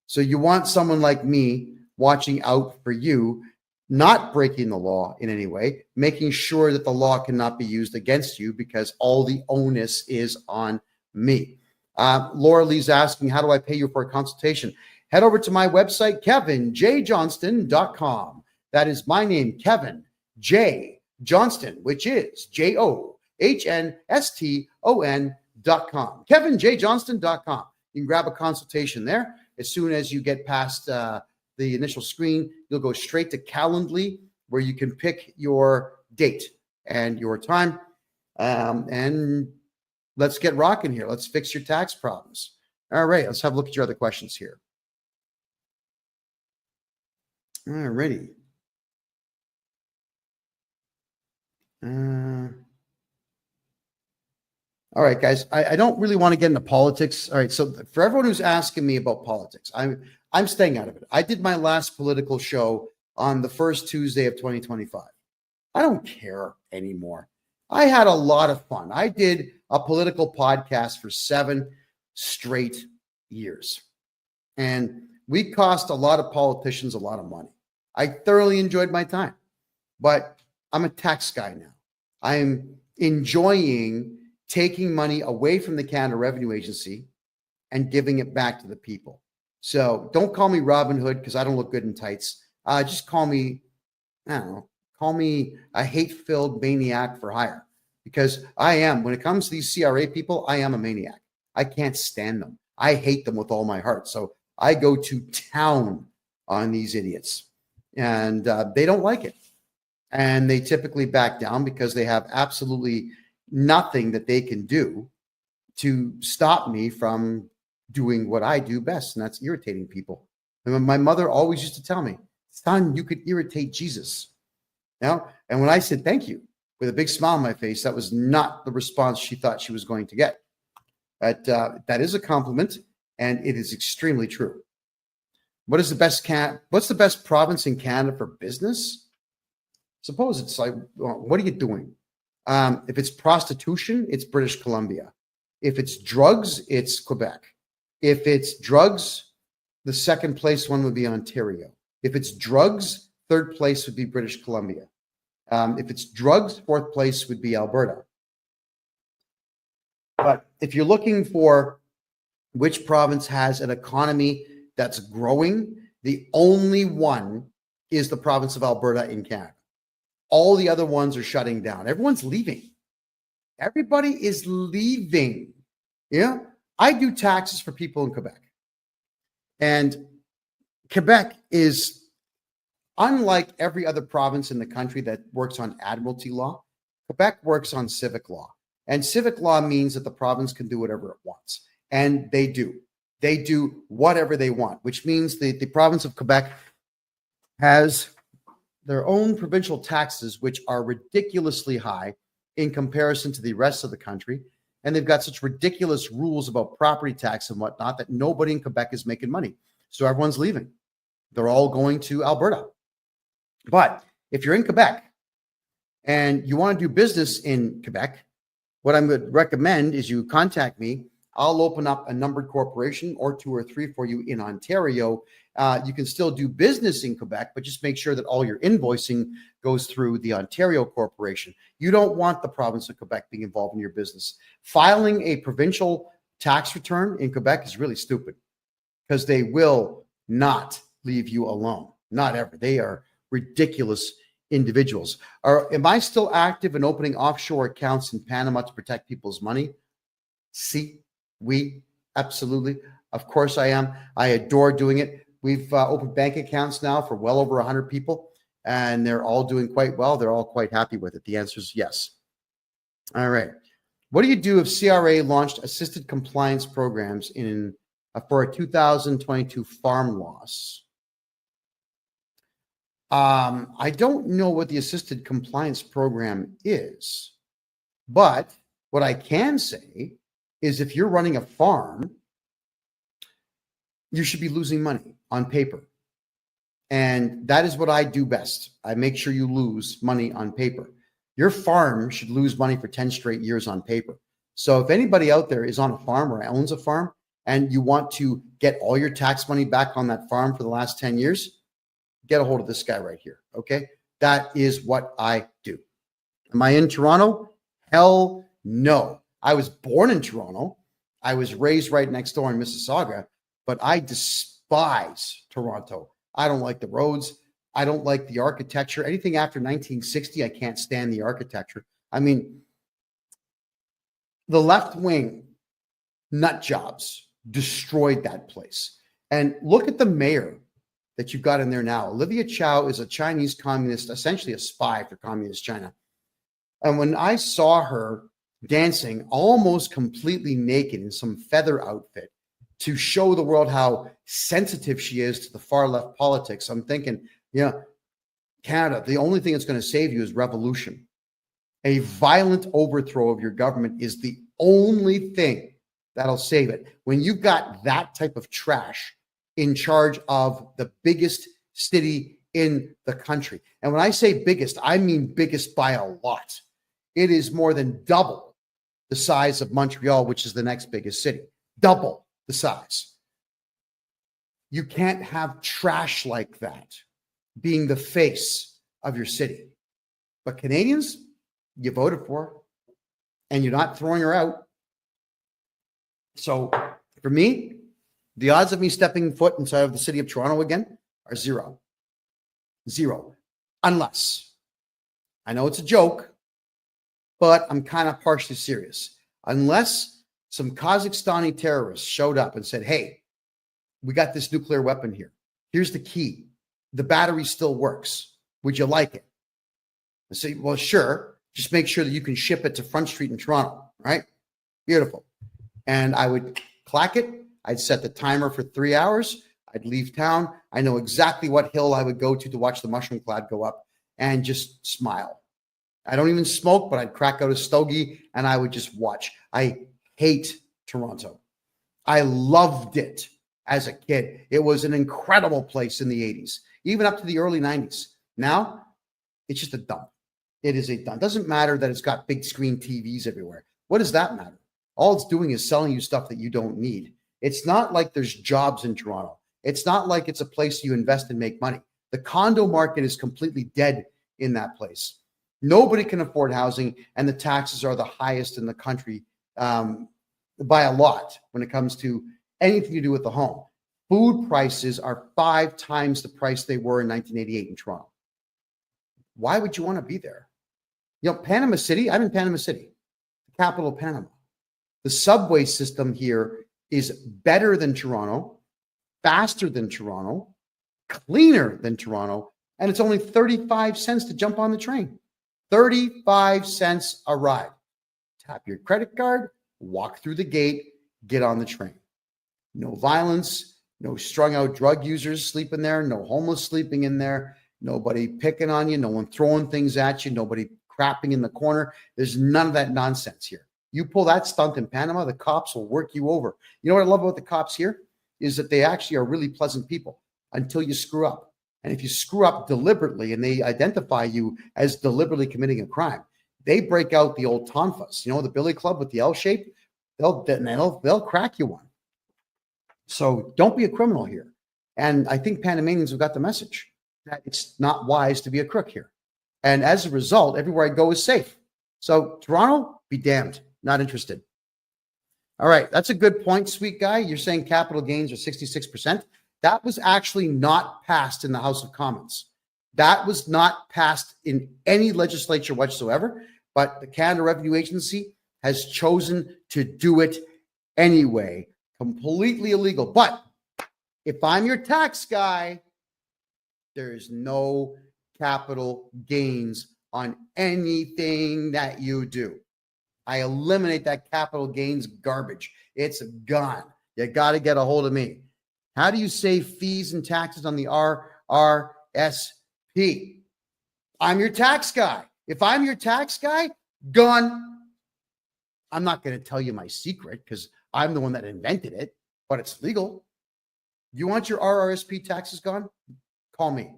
So you want someone like me watching out for you, not breaking the law in any way, making sure that the law cannot be used against you because all the onus is on me. Laura Lee's asking, how do I pay you for a consultation? Head over to my website, KevinJJohnston.com. That is my name, Kevin J. Johnston, which is JOHNSTON.com. KevinJJohnston.com. You can grab a consultation there. As soon as you get past the initial screen, you'll go straight to Calendly, where you can pick your date and your time. And let's get rocking here. Let's fix your tax problems. All right, let's have a look at your other questions here. All righty. All right, guys, I don't really want to get into politics. All right, so for everyone who's asking me about politics, I'm staying out of it. I did my last political show on the first Tuesday of 2025. I don't care anymore. I had a lot of fun. I did a political podcast for 7 straight years. And we cost a lot of politicians a lot of money. I thoroughly enjoyed my time. But I'm a tax guy now. I'm enjoying taking money away from the Canada Revenue Agency and giving it back to the people. So don't call me Robin Hood because I don't look good in tights. Just call me, I don't know, call me a hate-filled maniac for hire, because I am, when it comes to these CRA people, I am a maniac. I can't stand them. I hate them with all my heart. So I go to town on these idiots, and they don't like it. And they typically back down because they have absolutely nothing that they can do to stop me from doing what I do best, and that's irritating people. And my mother always used to tell me, son, you could irritate Jesus. Now, and when I said thank you with a big smile on my face, that was not the response she thought she was going to get. But that is a compliment, and it is extremely true. What's the best province in Canada for business? Suppose it's like, well, what are you doing? If it's prostitution, it's British Columbia. If it's drugs, it's Quebec. If it's drugs, the second place one would be Ontario. If it's drugs, third place would be British Columbia. If it's drugs, fourth place would be Alberta. But if you're looking for which province has an economy that's growing, the only one is the province of Alberta in Canada. All the other ones are shutting down. Everyone's leaving. Everybody is leaving. Yeah. I do taxes for people in Quebec. And Quebec is unlike every other province in the country that works on admiralty law. Quebec works on civic law. And civic law means that the province can do whatever it wants. And they do. They do whatever they want, which means the province of Quebec has their own provincial taxes, which are ridiculously high in comparison to the rest of the country. And they've got such ridiculous rules about property tax and whatnot that nobody in Quebec is making money. So everyone's leaving. They're all going to Alberta. But if you're in Quebec and you want to do business in Quebec, what I would recommend is you contact me. I'll open up a numbered corporation or 2 or 3 for you in Ontario. You can still do business in Quebec, but just make sure that all your invoicing goes through the Ontario corporation. You don't want the province of Quebec being involved in your business. Filing a provincial tax return in Quebec is really stupid because they will not leave you alone. Not ever. They are ridiculous individuals. Am I still active in opening offshore accounts in Panama to protect people's money? Si, oui, Absolutely. Of course I am. I adore doing it. We've opened bank accounts now for well over 100 people, and they're all doing quite well. They're all quite happy with it. The answer is yes. All right. What do you do if CRA launched assisted compliance programs for a 2022 farm loss? I don't know what the assisted compliance program is, but what I can say is if you're running a farm, you should be losing money on paper. And that is what I do best. I make sure you lose money on paper. Your farm should lose money for 10 straight years on paper. So if anybody out there is on a farm or owns a farm and you want to get all your tax money back on that farm for the last 10 years, get a hold of this guy right here. Okay. That is what I do. Am I in Toronto? Hell no. I was born in Toronto. I was raised right next door in Mississauga, but I despise Toronto. I don't like the roads. I don't like the architecture. Anything after 1960, I can't stand the architecture. I mean, the left wing nut jobs destroyed that place. And look at the mayor that you've got in there now. Olivia Chow is a Chinese communist, essentially a spy for communist China. And when I saw her dancing almost completely naked in some feather outfit to show the world how sensitive she is to the far left politics, I'm thinking, yeah, Canada, the only thing that's going to save you is revolution. A violent overthrow of your government is the only thing that'll save it. When you've got that type of trash in charge of the biggest city in the country. And when I say biggest, I mean biggest by a lot. It is more than double the size of Montreal, which is the next biggest city. Double the size. You can't have trash like that being the face of your city. But Canadians, you voted for her, and you're not throwing her out. So for me, the odds of me stepping foot inside of the city of Toronto again are zero. Zero. Unless, I know it's a joke, but I'm kind of partially serious. Unless some Kazakhstani terrorists showed up and said, hey, we got this nuclear weapon here. Here's the key. The battery still works. Would you like it? I say, well, sure. Just make sure that you can ship it to Front Street in Toronto, right? Beautiful. And I would clack it. I'd set the timer for 3 hours. I'd leave town. I know exactly what hill I would go to watch the mushroom cloud go up and just smile. I don't even smoke, but I'd crack out a stogie and I would just watch. I hate Toronto. I loved it as a kid. It was an incredible place in the 80s, even up to the early 90s. Now, it's just a dump. It is a dump. It doesn't matter that it's got big screen TVs everywhere. What does that matter? All it's doing is selling you stuff that you don't need. It's not like there's jobs in Toronto. It's not like it's a place you invest and make money. The condo market is completely dead in that place. Nobody can afford housing, and the taxes are the highest in the country by a lot when it comes to anything to do with the home. Food prices are 5 times the price they were in 1988 in Toronto. Why would you want to be there? You know, Panama City, I'm in Panama City, the capital of Panama. The subway system here is better than Toronto, faster than Toronto, cleaner than Toronto, and it's only 35 cents to jump on the train. 35 cents a ride. Tap your credit card, walk through the gate, get on the train. No violence, no strung out drug users sleeping there, no homeless sleeping in there, nobody picking on you, no one throwing things at you, nobody crapping in the corner. There's none of that nonsense here. You pull that stunt in Panama, the cops will work you over. You know what I love about the cops here is that they actually are really pleasant people until you screw up. And if you screw up deliberately and they identify you as deliberately committing a crime, they break out the old tonfas, you know, the billy club with the L shape, they'll crack you one. So don't be a criminal here. And I think Panamanians have got the message that it's not wise to be a crook here. And as a result, everywhere I go is safe. So Toronto, be damned. Not interested. All right. That's a good point, sweet guy. You're saying capital gains are 66%. That was actually not passed in the House of Commons. That was not passed in any legislature whatsoever, but the Canada Revenue Agency has chosen to do it anyway. Completely illegal. But if I'm your tax guy, there is no capital gains on anything that you do. I eliminate that capital gains garbage. It's gone. You got to get a hold of me. How do you save fees and taxes on the RRSP? I'm your tax guy. If I'm your tax guy, gone. I'm not going to tell you my secret because I'm the one that invented it, but it's legal. You want your RRSP taxes gone? Call me.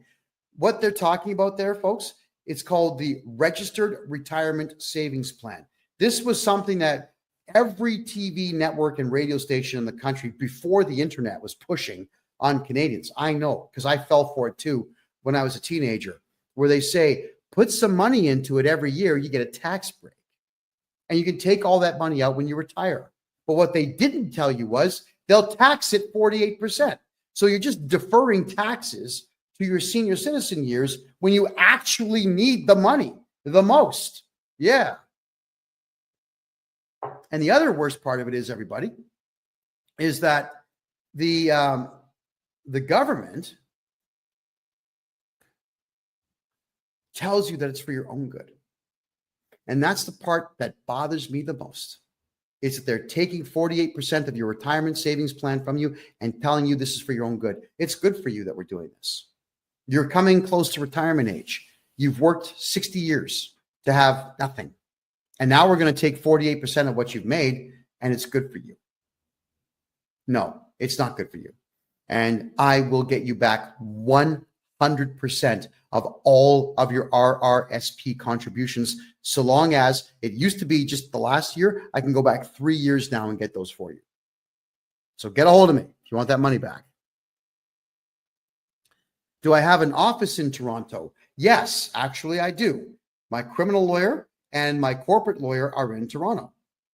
What they're talking about there, folks, it's called the Registered Retirement Savings Plan. This was something that every TV network and radio station in the country before the internet was pushing on Canadians. I know because I fell for it too when I was a teenager, where they say, put some money into it every year, you get a tax break. And you can take all that money out when you retire. But what they didn't tell you was they'll tax it 48%. So you're just deferring taxes to your senior citizen years when you actually need the money the most. Yeah. And the other worst part of it is, everybody, is that the government tells you that it's for your own good. And that's the part that bothers me the most, is that they're taking 48% of your retirement savings plan from you and telling you this is for your own good. It's good for you that we're doing this. You're coming close to retirement age. You've worked 60 years to have nothing. And now we're going to take 48% of what you've made, and it's good for you. No, it's not good for you. And I will get you back 100% of all of your RRSP contributions, so long as it used to be just the last year. I can go back 3 years now and get those for you. So get a hold of me if you want that money back. Do I have an office in Toronto? Yes, actually I do. My criminal lawyer and my corporate lawyer are in Toronto.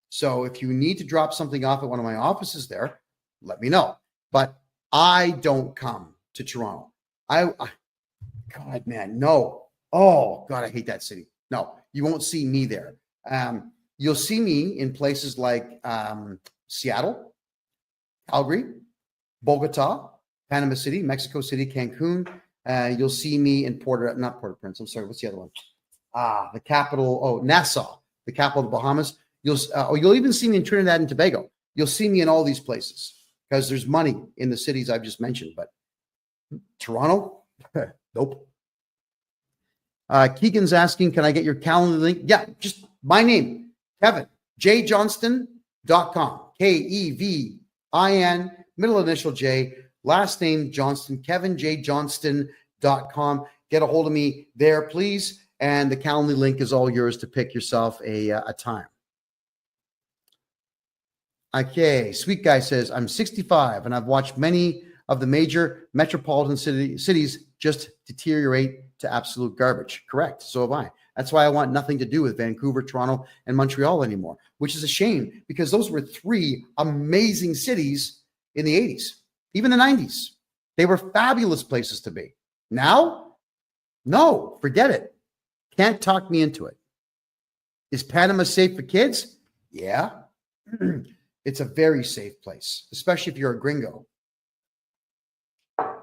So if you need to drop something off at one of my offices there, let me know. But I don't come to Toronto. God, man, no. Oh, God, I hate that city. No, you won't see me there. You'll see me in places like Seattle, Calgary, Bogota, Panama City, Mexico City, Cancun. You'll see me in not Port-au-Prince. I'm sorry. What's the other one? The capital. Oh, Nassau, the capital of the Bahamas. You'll even see me in Trinidad and Tobago. You'll see me in all these places because there's money in the cities I've just mentioned. But Toronto, nope. Keegan's asking, can I get your calendar link? Yeah, just my name, KevinJJohnston.com. KEVIN, middle initial J, last name Johnston, KevinJJohnston.com. Get a hold of me there, please. And the calendar link is all yours to pick yourself a time. Okay, Sweet Guy says, I'm 65 and I've watched many of the major metropolitan cities just deteriorate to absolute garbage. Correct. So have I. That's why I want nothing to do with Vancouver, Toronto, and Montreal anymore, which is a shame because those were three amazing cities in the 80s, even the 90s. They were fabulous places to be. Now, no, forget it. Can't talk me into it. Is Panama safe for kids? Yeah. It's a very safe place, especially if you're a gringo.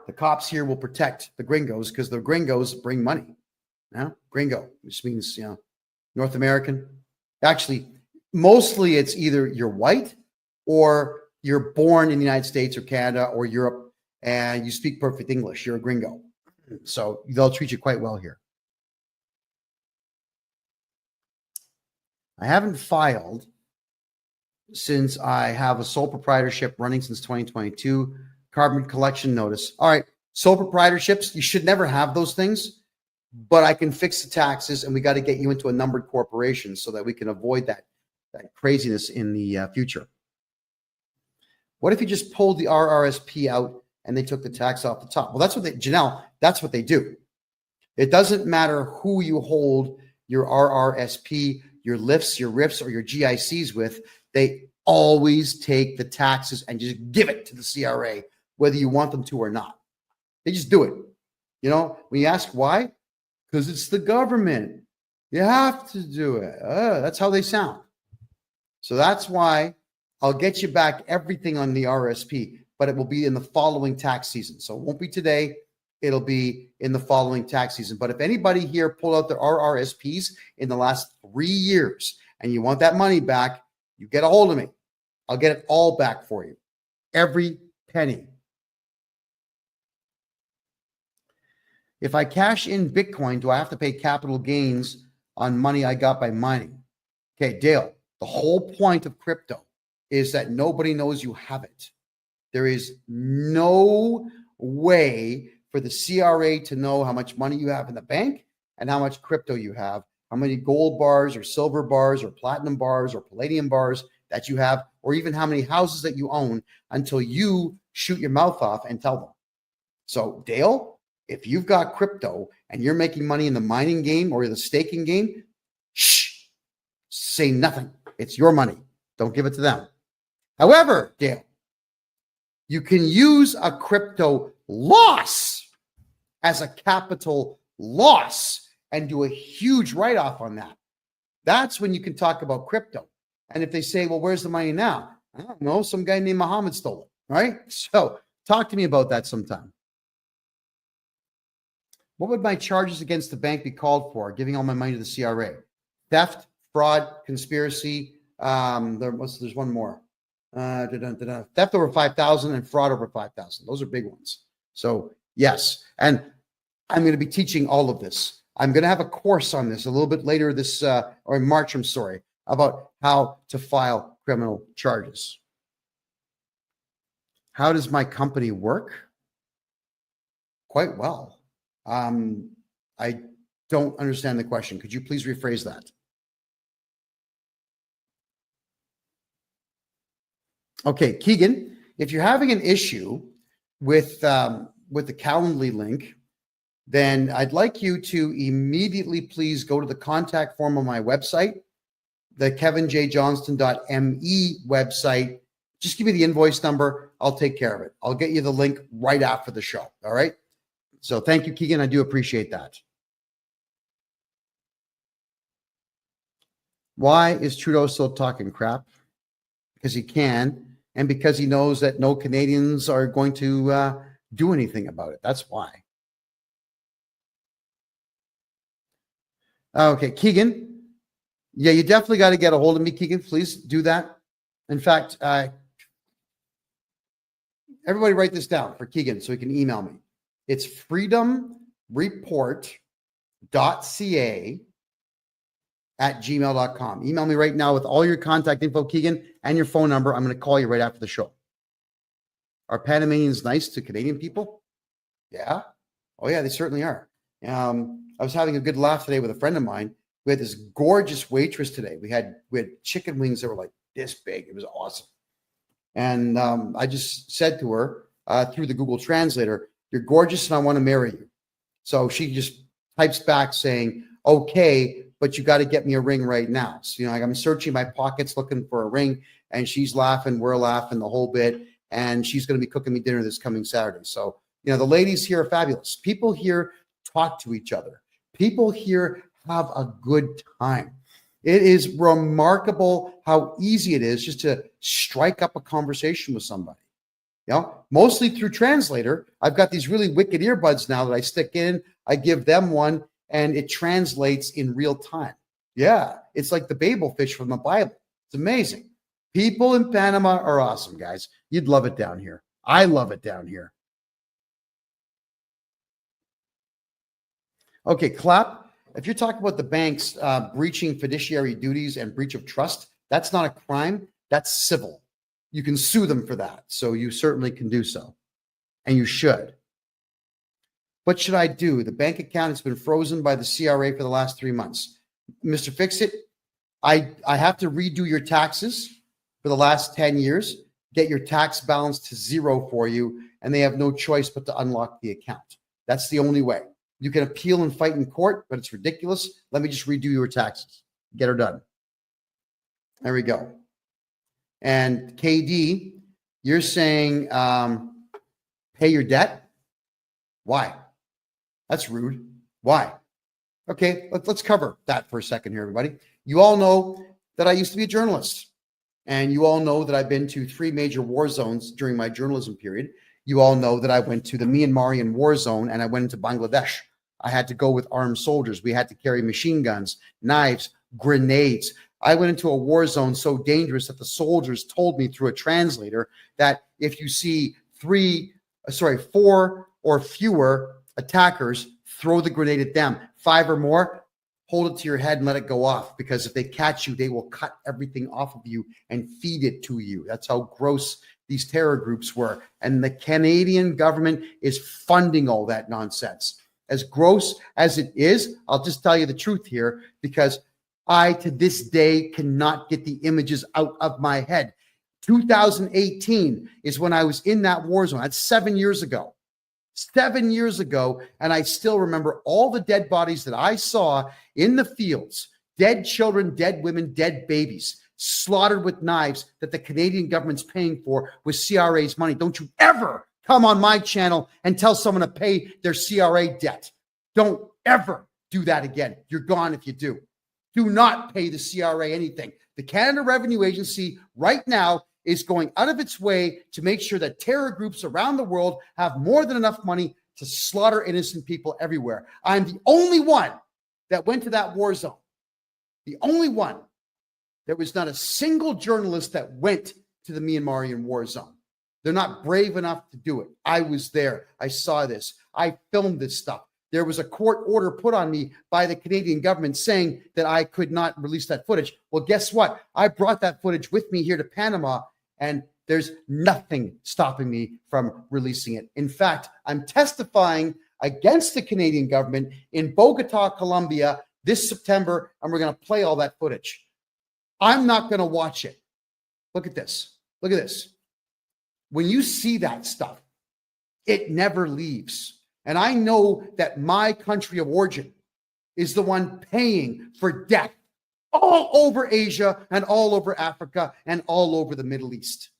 The cops here will protect the gringos because the gringos bring money. Now, gringo, which means, North American. Actually, mostly it's either you're white or you're born in the United States or Canada or Europe and you speak perfect English. You're a gringo. So they'll treat you quite well here. I haven't filed since I have a sole proprietorship running since 2022. Carbon collection notice. All right. Sole proprietorships, you should never have those things, but I can fix the taxes and we got to get you into a numbered corporation so that we can avoid that craziness in the future. What if you just pulled the RRSP out and they took the tax off the top? Well, that's what Janelle, that's what they do. It doesn't matter who you hold your RRSP, your lifts, your RIFs, or your GICs with. They always take the taxes and just give it to the CRA, whether you want them to or not. They just do it. When you ask why, because it's the government. You have to do it. That's how they sound. So that's why I'll get you back everything on the RSP, but it will be in the following tax season. So it won't be today. It'll be in the following tax season. But if anybody here pulled out their RRSPs in the last 3 years and you want that money back, you get a hold of me. I'll get it all back for you. Every penny. If I cash in Bitcoin, do I have to pay capital gains on money I got by mining? Okay, Dale, the whole point of crypto is that nobody knows you have it. There is no way for the CRA to know how much money you have in the bank and how much crypto you have, how many gold bars or silver bars or platinum bars or palladium bars that you have, or even how many houses that you own until you shoot your mouth off and tell them. So, Dale, if you've got crypto and you're making money in the mining game or the staking game, shh, say nothing. It's your money. Don't give it to them. However, Dale, you can use a crypto loss as a capital loss and do a huge write-off on that. That's when you can talk about crypto. And if they say, well, where's the money now? I don't know. Some guy named Muhammad stole it, right? So talk to me about that sometime. What would my charges against the bank be called for? Giving all my money to the CRA? Theft, fraud, conspiracy. There's one more. Theft over 5,000 and fraud over 5,000. Those are big ones. So yes, and I'm going to be teaching all of this. I'm going to have a course on this a little bit later this, or in March, I'm sorry, about how to file criminal charges. How does my company work? Quite well. I don't understand the question. Could you please rephrase that? Okay, Keegan, if you're having an issue with the Calendly link, then I'd like you to immediately please go to the contact form on my website, the KevinJJohnston.me website. Just give me the invoice number. I'll take care of it. I'll get you the link right after the show. All right. So thank you, Keegan. I do appreciate that. Why is Trudeau still talking crap? Because he can, and because he knows that no Canadians are going to do anything about it. That's why. Okay, Keegan. Yeah, you definitely got to get a hold of me, Keegan. Please do that. In fact, everybody write this down for Keegan so he can email me. It's freedomreport.ca@gmail.com. Email me right now with all your contact info, Keegan, and your phone number. I'm going to call you right after the show. Are Panamanians nice to Canadian people? Yeah. Oh, yeah, they certainly are. I was having a good laugh today with a friend of mine. We had this gorgeous waitress today. We had chicken wings that were like this big. It was awesome. And I just said to her through the Google Translator, "You're gorgeous and I want to marry you." So she just types back saying, "Okay, but you got to get me a ring right now." So, I'm searching my pockets looking for a ring, and she's laughing, we're laughing the whole bit, and she's going to be cooking me dinner this coming Saturday. So, the ladies here are fabulous. People here talk to each other. People here have a good time. It is remarkable how easy it is just to strike up a conversation with somebody. Mostly through Translator. I've got these really wicked earbuds now that I stick in. I give them one, and it translates in real time. Yeah, it's like the Babel fish from the Bible. It's amazing. People in Panama are awesome, guys. You'd love it down here. I love it down here. Okay, Clap. If you're talking about the banks breaching fiduciary duties and breach of trust, that's not a crime. That's civil. You can sue them for that. So you certainly can do so. And you should. What should I do? The bank account has been frozen by the CRA for the last 3 months. Mr. Fix-It, I have to redo your taxes for the last 10 years, get your tax balance to zero for you, and they have no choice but to unlock the account. That's the only way. You can appeal and fight in court, but it's ridiculous. Let me just redo your taxes. Get her done. There we go. And KD, you're saying pay your debt? Why? That's rude. Why? Okay, let's cover that for a second here, everybody. You all know that I used to be a journalist. And you all know that I've been to 3 major war zones during my journalism period. You all know that I went to the Myanmarian war zone and I went into Bangladesh. I had to go with armed soldiers. We had to carry machine guns, knives, grenades. I went into a war zone so dangerous that the soldiers told me through a translator that if you see 4 or fewer attackers, throw the grenade at them. 5 or more, hold it to your head and let it go off, because if they catch you, they will cut everything off of you and feed it to you. That's how gross these terror groups were. And the Canadian government is funding all that nonsense. As gross as it is, I'll just tell you the truth here, because I, to this day, cannot get the images out of my head. 2018 is when I was in that war zone. That's 7 years ago. 7 years ago, and I still remember all the dead bodies that I saw in the fields. Dead children, dead women, dead babies, slaughtered with knives that the Canadian government's paying for with CRA's money. Don't you ever come on my channel and tell someone to pay their CRA debt. Don't ever do that again. You're gone if you do. Do not pay the CRA anything. The Canada Revenue Agency right now is going out of its way to make sure that terror groups around the world have more than enough money to slaughter innocent people everywhere. I'm the only one that went to that war zone. The only one. There was not a single journalist that went to the Myanmarian war zone. They're not brave enough to do it. I was there. I saw this. I filmed this stuff. There was a court order put on me by the Canadian government saying that I could not release that footage. Well, guess what? I brought that footage with me here to Panama, and there's nothing stopping me from releasing it. In fact, I'm testifying against the Canadian government in Bogota, Colombia this September, and we're going to play all that footage. I'm not going to watch it. Look at this. Look at this. When you see that stuff, it never leaves. And I know that my country of origin is the one paying for death all over Asia and all over Africa and all over the Middle East.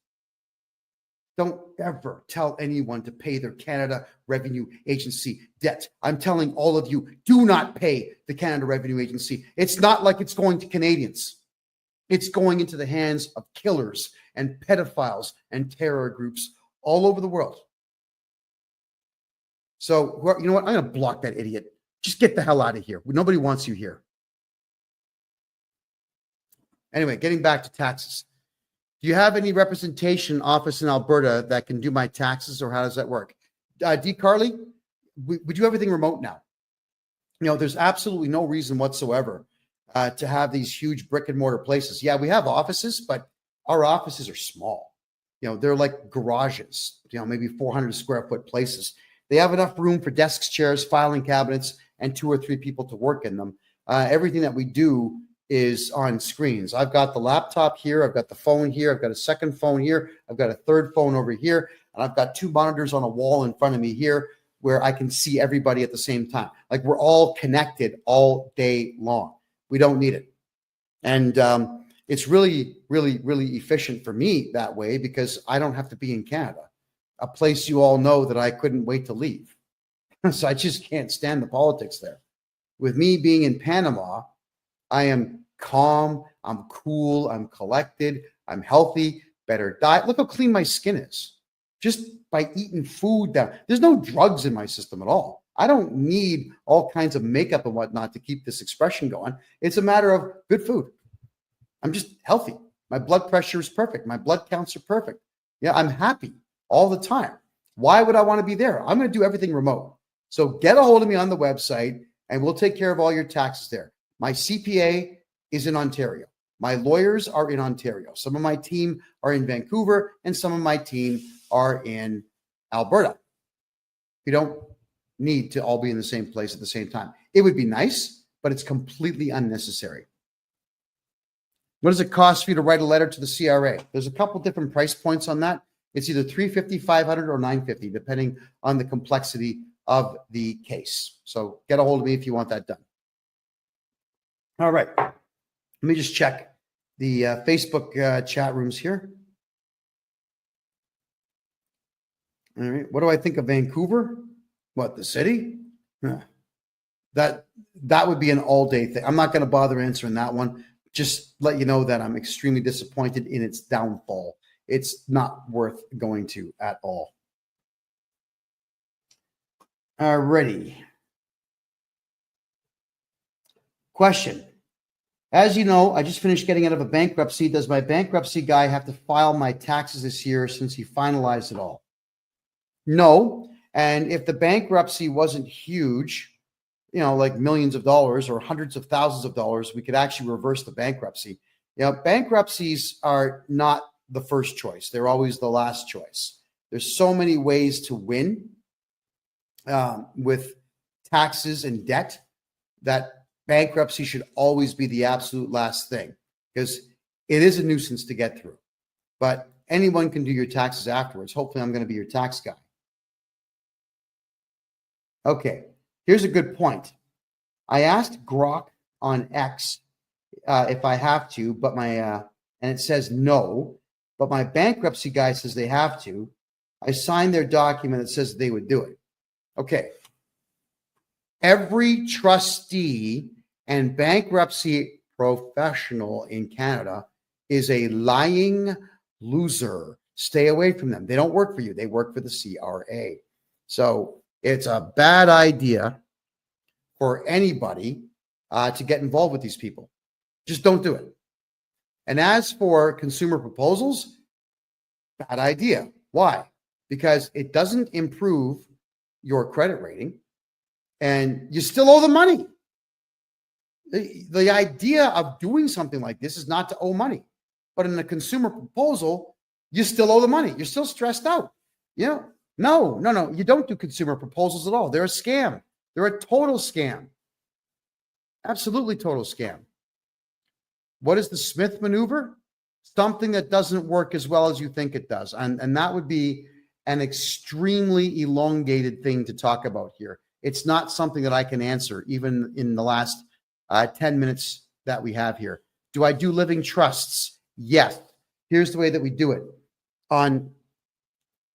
Don't ever tell anyone to pay their Canada Revenue Agency debt. I'm telling all of you, do not pay the Canada Revenue Agency. It's not like it's going to Canadians. It's going into the hands of killers and pedophiles and terror groups all over the world. So, you know what? I'm going to block that idiot. Just get the hell out of here. Nobody wants you here. Anyway, getting back to taxes. Do you have any representation office in Alberta that can do my taxes, or how does that work? D. Carly, we do everything remote now. You know, there's absolutely no reason whatsoever to have these huge brick and mortar places. Yeah, we have offices, but our offices are small. You know, they're like garages, you know, maybe 400 square foot places. They have enough room for desks, chairs, filing cabinets, and 2 or 3 people to work in them. Everything that we do is on screens. I've got the laptop here. I've got the phone here. I've got a second phone here. I've got a third phone over here. And I've got 2 monitors on a wall in front of me here where I can see everybody at the same time. Like, we're all connected all day long. We don't need it. And it's really, really, really efficient for me that way, because I don't have to be in Canada, a place you all know that I couldn't wait to leave. So I just can't stand the politics there. With me being in Panama, I am calm, I'm cool, I'm collected, I'm healthy, better diet. Look how clean my skin is just by eating food that there's no drugs in my system at all. I don't need all kinds of makeup and whatnot to keep this expression going. It's a matter of good food. I'm just healthy. My blood pressure is perfect. My blood counts are perfect. Yeah, I'm happy all the time. Why would I want to be there? I'm going to do everything remote. So get a hold of me on the website and we'll take care of all your taxes there. My CPA is in Ontario. My lawyers are in Ontario. Some of my team are in Vancouver and some of my team are in Alberta. We don't need to all be in the same place at the same time. It would be nice, but it's completely unnecessary. What does it cost for you to write a letter to the CRA? There's a couple different price points on that. It's either $350, $500, or $950, depending on the complexity of the case. So get a hold of me if you want that done. All right. Let me just check the Facebook chat rooms here. All right. What do I think of Vancouver? What, the city? That would be an all-day thing. I'm not going to bother answering that one. just let you know that I'm extremely disappointed in its downfall. It's not worth going to at all. Alrighty. Question. As you know, I just finished getting out of a bankruptcy. Does my bankruptcy guy have to file my taxes this year since he finalized it all? No. And if the bankruptcy wasn't huge, like millions of dollars or hundreds of thousands of dollars, we could actually reverse the bankruptcy. Bankruptcies are not the first choice. They're always the last choice. There's so many ways to win with taxes and debt that bankruptcy should always be the absolute last thing, because it is a nuisance to get through. But anyone can do your taxes afterwards. Hopefully, I'm going to be your tax guy. Okay, here's a good point. I asked Grok on X if I have to, but and it says no, but my bankruptcy guy says they have to. I signed their document that says they would do it. Okay. Every trustee and bankruptcy professional in Canada is a lying loser. Stay away from them. They don't work for you. They work for the CRA. So it's a bad idea for anybody to get involved with these people. Just don't do it. And as for consumer proposals, bad idea. Why? Because it doesn't improve your credit rating, and you still owe the money. The idea of doing something like this is not to owe money. But in a consumer proposal, you still owe the money. You're still stressed out. No, you don't do consumer proposals at all. They're a scam. They're a total scam. Absolutely total scam. What is the Smith maneuver? Something that doesn't work as well as you think it does. And that would be an extremely elongated thing to talk about here. It's not something that I can answer, even in the last 10 minutes that we have here. Do I do living trusts? Yes. Here's the way that we do it. On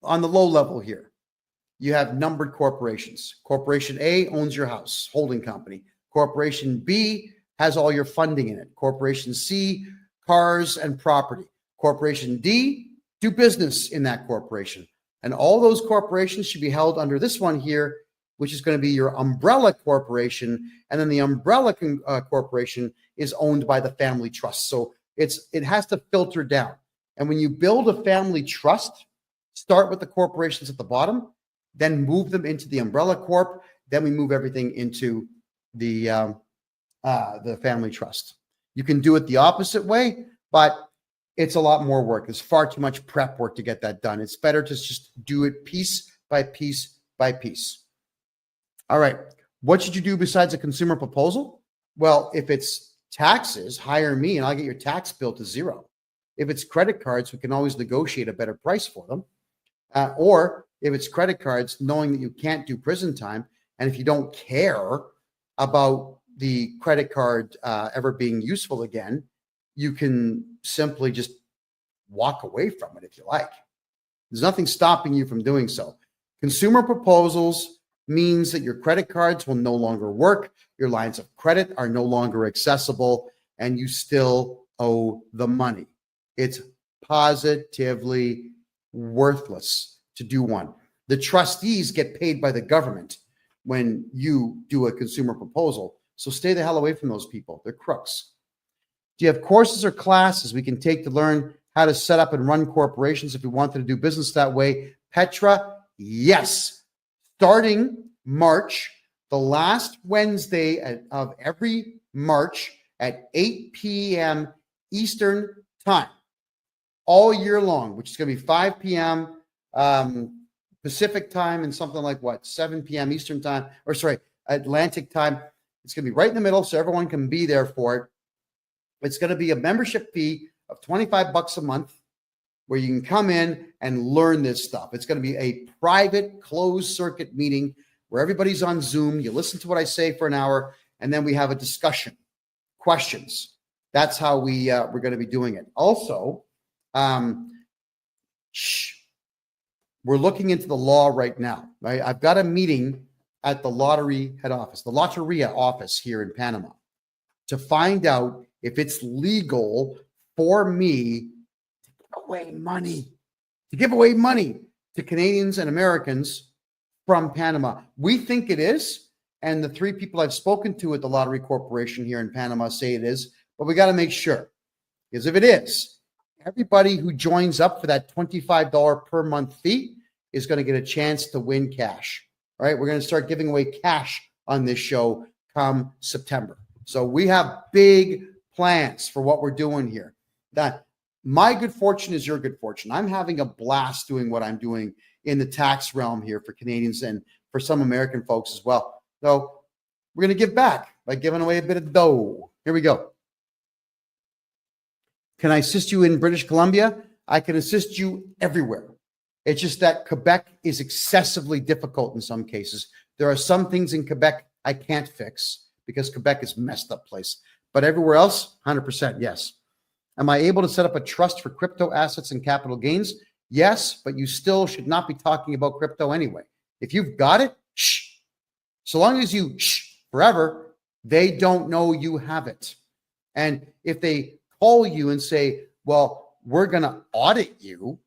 the low level here, you have numbered corporations. Corporation A owns your house, holding company. Corporation B has all your funding in it. Corporation C, cars and property. Corporation D, do business in that corporation. And all those corporations should be held under this one here, which is going to be your umbrella corporation. And then the umbrella corporation is owned by the family trust. So it has to filter down. And when you build a family trust, start with the corporations at the bottom, then move them into the umbrella corp. Then we move everything into the family trust. You can do it the opposite way, but it's a lot more work. There's far too much prep work to get that done. It's better to just do it piece by piece by piece. All right. What should you do besides a consumer proposal? Well, if it's taxes, hire me and I'll get your tax bill to zero. If it's credit cards, we can always negotiate a better price for them. Or if it's credit cards, knowing that you can't do prison time, and if you don't care about the credit card ever being useful again, you can simply just walk away from it if you like. There's nothing stopping you from doing so. Consumer proposals means that your credit cards will no longer work, your lines of credit are no longer accessible, and you still owe the money. It's positively worthless to do one. The trustees get paid by the government when you do a consumer proposal. So stay the hell away from those people. They're crooks. Do you have courses or classes we can take to learn how to set up and run corporations if we wanted to do business that way? Petra, yes. Starting March, the last Wednesday of every March at 8 p.m. Eastern time, all year long, which is going to be 5 p.m. Pacific time and something like 7 p.m. Eastern time, or sorry, Atlantic time. It's going to be right in the middle so everyone can be there for it. It's going to be a membership fee of $25 a month where you can come in and learn this stuff. It's going to be a private closed circuit meeting where everybody's on Zoom. You listen to what I say for an hour, and then we have a discussion, questions. That's how we're going to be doing it. Also, we're looking into the law right now. Right? I've got a meeting at the lottery head office, the Lotteria office here in Panama, to find out if it's legal for me to give away money to Canadians and Americans from Panama. We think it is, and the 3 people I've spoken to at the Lottery Corporation here in Panama say it is, but we got to make sure. Because if it is, everybody who joins up for that $25 per month fee is going to get a chance to win cash. All right, we're going to start giving away cash on this show come September. So we have big plans for what we're doing here. That my good fortune is your good fortune. I'm having a blast doing what I'm doing in the tax realm here for Canadians and for some American folks as well. So we're going to give back by giving away a bit of dough. Here we go. Can I assist you in British Columbia? I can assist you everywhere. It's just that Quebec is excessively difficult in some cases. There are some things in Quebec I can't fix because Quebec is a messed up place. But everywhere else, 100% yes. Am I able to set up a trust for crypto assets and capital gains? Yes, but you still should not be talking about crypto anyway. If you've got it, shh. So long as you shh forever, they don't know you have it. And if they call you and say, well, we're going to audit you,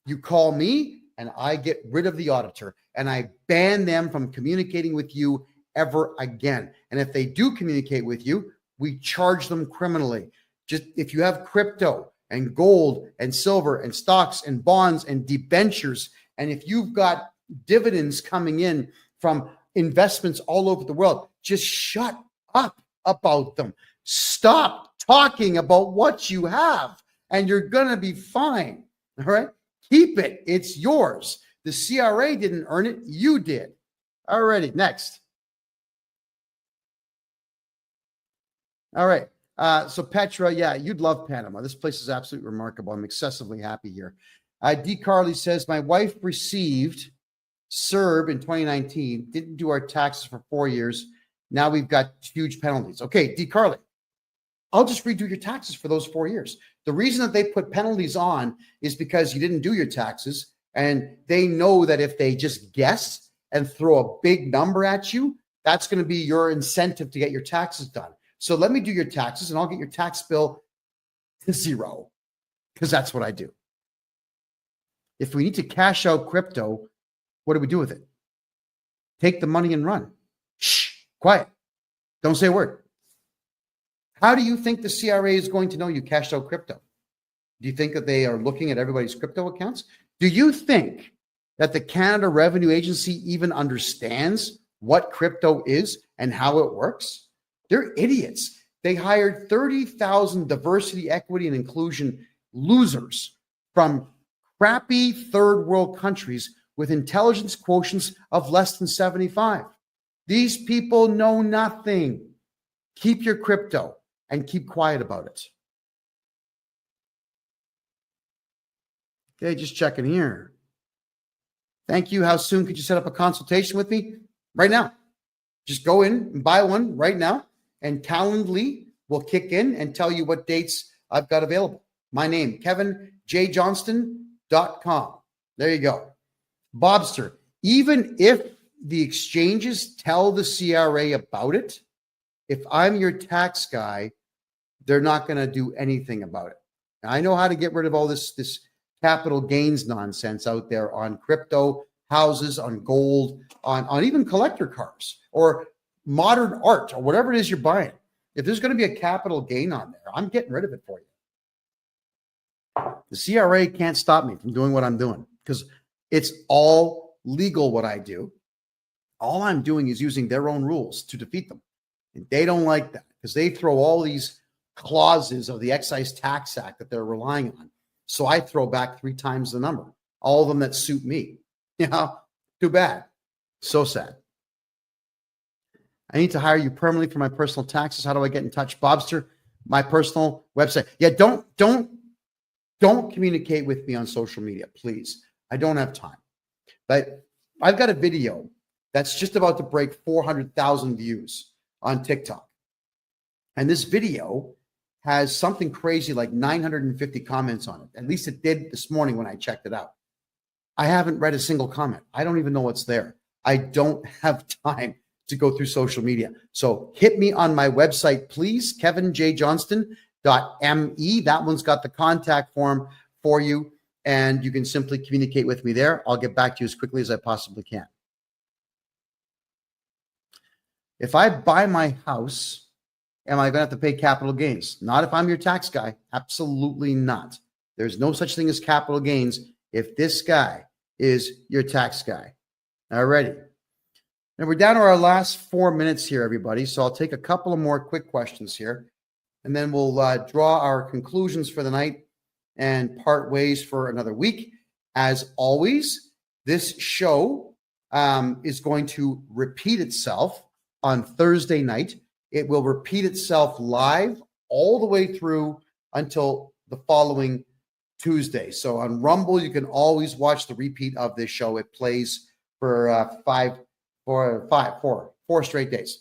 you call me and I get rid of the auditor and I ban them from communicating with you ever again. And if they do communicate with you, we charge them criminally. Just if you have crypto and gold and silver and stocks and bonds and debentures, and if you've got dividends coming in from investments all over the world, just shut up about them. Stop talking about what you have and you're going to be fine. All right. Keep it. It's yours. The CRA didn't earn it. You did. All righty. Next. All right. So Petra, yeah, you'd love Panama. This place is absolutely remarkable. I'm excessively happy here. D. Carly says, my wife received CERB in 2019, didn't do our taxes for 4 years. Now we've got huge penalties. Okay, D. Carly, I'll just redo your taxes for those 4 years. The reason that they put penalties on is because you didn't do your taxes, and they know that if they just guess and throw a big number at you, that's going to be your incentive to get your taxes done. So let me do your taxes and I'll get your tax bill to zero because that's what I do. If we need to cash out crypto, what do we do with it? Take the money and run. Shh, quiet. Don't say a word. How do you think the CRA is going to know you cashed out crypto? Do you think that they are looking at everybody's crypto accounts? Do you think that the Canada Revenue Agency even understands what crypto is and how it works? They're idiots. They hired 30,000 diversity, equity, and inclusion losers from crappy third world countries with intelligence quotients of less than 75. These people know nothing. Keep your crypto and keep quiet about it. Okay, just checking here. Thank you. How soon could you set up a consultation with me? Right now. Just go in and buy one right now. And Calendly will kick in and tell you what dates I've got available. My name, KevinJJohnston.com. There you go. Bobster, even if the exchanges tell the CRA about it, if I'm your tax guy, they're not going to do anything about it. Now, I know how to get rid of all this capital gains nonsense out there on crypto, houses, on gold, on even collector cars or modern art or whatever it is you're buying. If there's going to be a capital gain on there, I'm getting rid of it for you. The CRA can't stop me from doing what I'm doing because it's all legal what I do. All I'm doing is using their own rules to defeat them. And they don't like that because they throw all these clauses of the Excise Tax Act that they're relying on. So I throw back 3 times the number, all of them that suit me. You know, too bad. So sad. I need to hire you permanently for my personal taxes. How do I get in touch? Bobster, my personal website. Yeah, don't communicate with me on social media, please. I don't have time. But I've got a video that's just about to break 400,000 views on TikTok. And this video has something crazy like 950 comments on it. At least it did this morning when I checked it out. I haven't read a single comment. I don't even know what's there. I don't have time to go through social media. So hit me on my website, please, KevinJJohnston.me. That one's got the contact form for you, and you can simply communicate with me there. I'll get back to you as quickly as I possibly can. If I buy my house, am I going to have to pay capital gains? Not if I'm your tax guy. Absolutely not. There's no such thing as capital gains if this guy is your tax guy. Alrighty. Now we're down to our last 4 minutes here, everybody. So I'll take a couple of more quick questions here, and then we'll draw our conclusions for the night and part ways for another week. As always, this show is going to repeat itself on Thursday night. It will repeat itself live all the way through until the following Tuesday. So on Rumble, you can always watch the repeat of this show. It plays for four straight days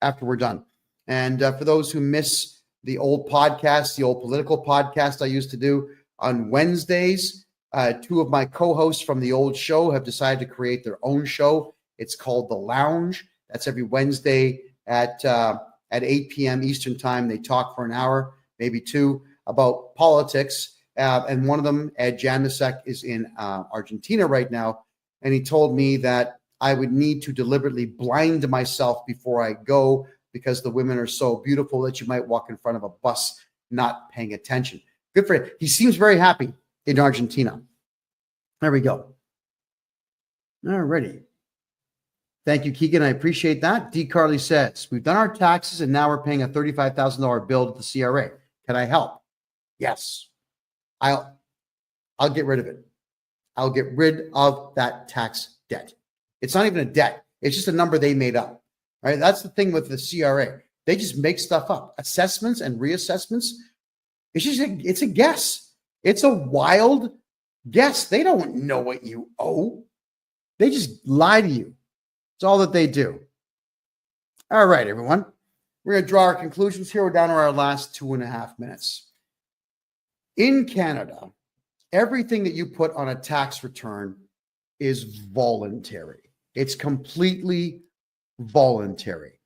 after we're done. And for those who miss the old podcast, the old political podcast I used to do on Wednesdays, two of my co-hosts from the old show have decided to create their own show. It's called The Lounge. That's every Wednesday at 8 p.m. Eastern time. They talk for an hour, maybe two, about politics. And one of them, Ed Janusek, is in Argentina right now. And he told me that I would need to deliberately blind myself before I go because the women are so beautiful that you might walk in front of a bus not paying attention. Good for him. He seems very happy in Argentina. There we go. All righty. Thank you, Keegan. I appreciate that. D. Carly says, we've done our taxes and now we're paying a $35,000 bill to the CRA. Can I help? Yes. I'll get rid of it. I'll get rid of that tax debt. It's not even a debt. It's just a number they made up. Right? That's the thing with the CRA. They just make stuff up. Assessments and reassessments. It's a guess. It's a wild guess. They don't know what you owe. They just lie to you. It's all that they do. All right, everyone. We're going to draw our conclusions here. We're down to our last 2.5 minutes. In Canada, everything that you put on a tax return is voluntary. It's completely voluntary.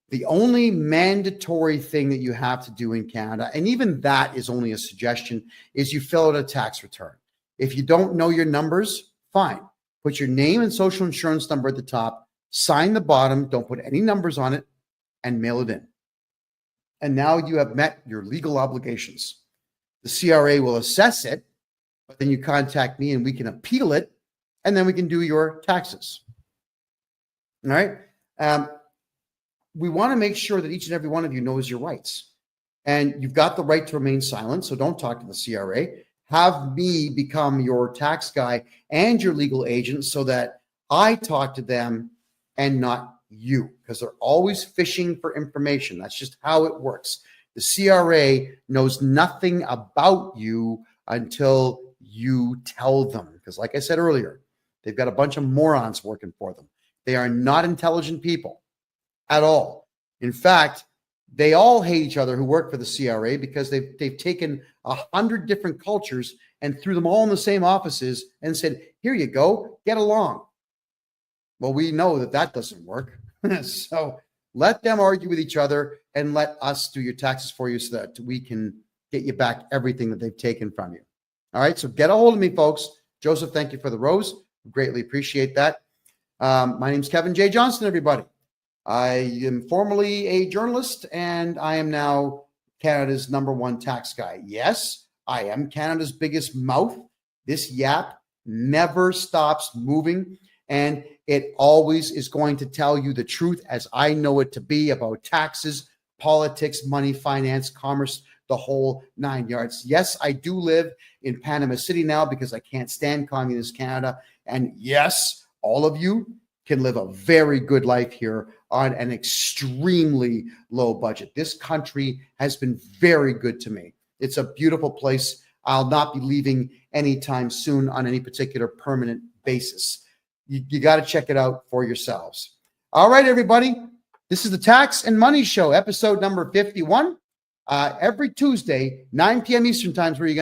The only mandatory thing that you have to do in Canada, and even that is only a suggestion, is you fill out a tax return. If you don't know your numbers, fine. Put your name and social insurance number at the top, sign the bottom, don't put any numbers on it, and mail it in. And now you have met your legal obligations. The CRA will assess it, but then you contact me and we can appeal it, and then we can do your taxes. All right? We want to make sure that each and every one of you knows your rights. And you've got the right to remain silent, so don't talk to the CRA. Have me become your tax guy and your legal agent so that I talk to them and not you, because they're always fishing for information. That's just how it works. The CRA knows nothing about you until you tell them. Because like I said earlier, they've got a bunch of morons working for them. They are not intelligent people at all. In fact, they all hate each other who work for the CRA because they've taken 100 different cultures and threw them all in the same offices and said, here you go, get along. Well, we know that doesn't work. So let them argue with each other and let us do your taxes for you so that we can get you back everything that they've taken from you. All right, so get a hold of me, folks. Joseph, thank you for the rose. Greatly appreciate that. My name's Kevin J. Johnston, everybody. I am formerly a journalist, and I am now Canada's #1 tax guy. Yes, I am Canada's biggest mouth. This yap never stops moving, and it always is going to tell you the truth as I know it to be about taxes, politics, money, finance, commerce, the whole 9 yards. Yes, I do live in Panama City now because I can't stand communist Canada. And yes, all of you can live a very good life here on an extremely low budget. This country has been very good to me. It's a beautiful place. I'll not be leaving anytime soon on any particular permanent basis. You got to check it out for yourselves. All right, everybody. This is the Tax and Money Show, episode number 51. Every Tuesday, 9 p.m. Eastern Time, where you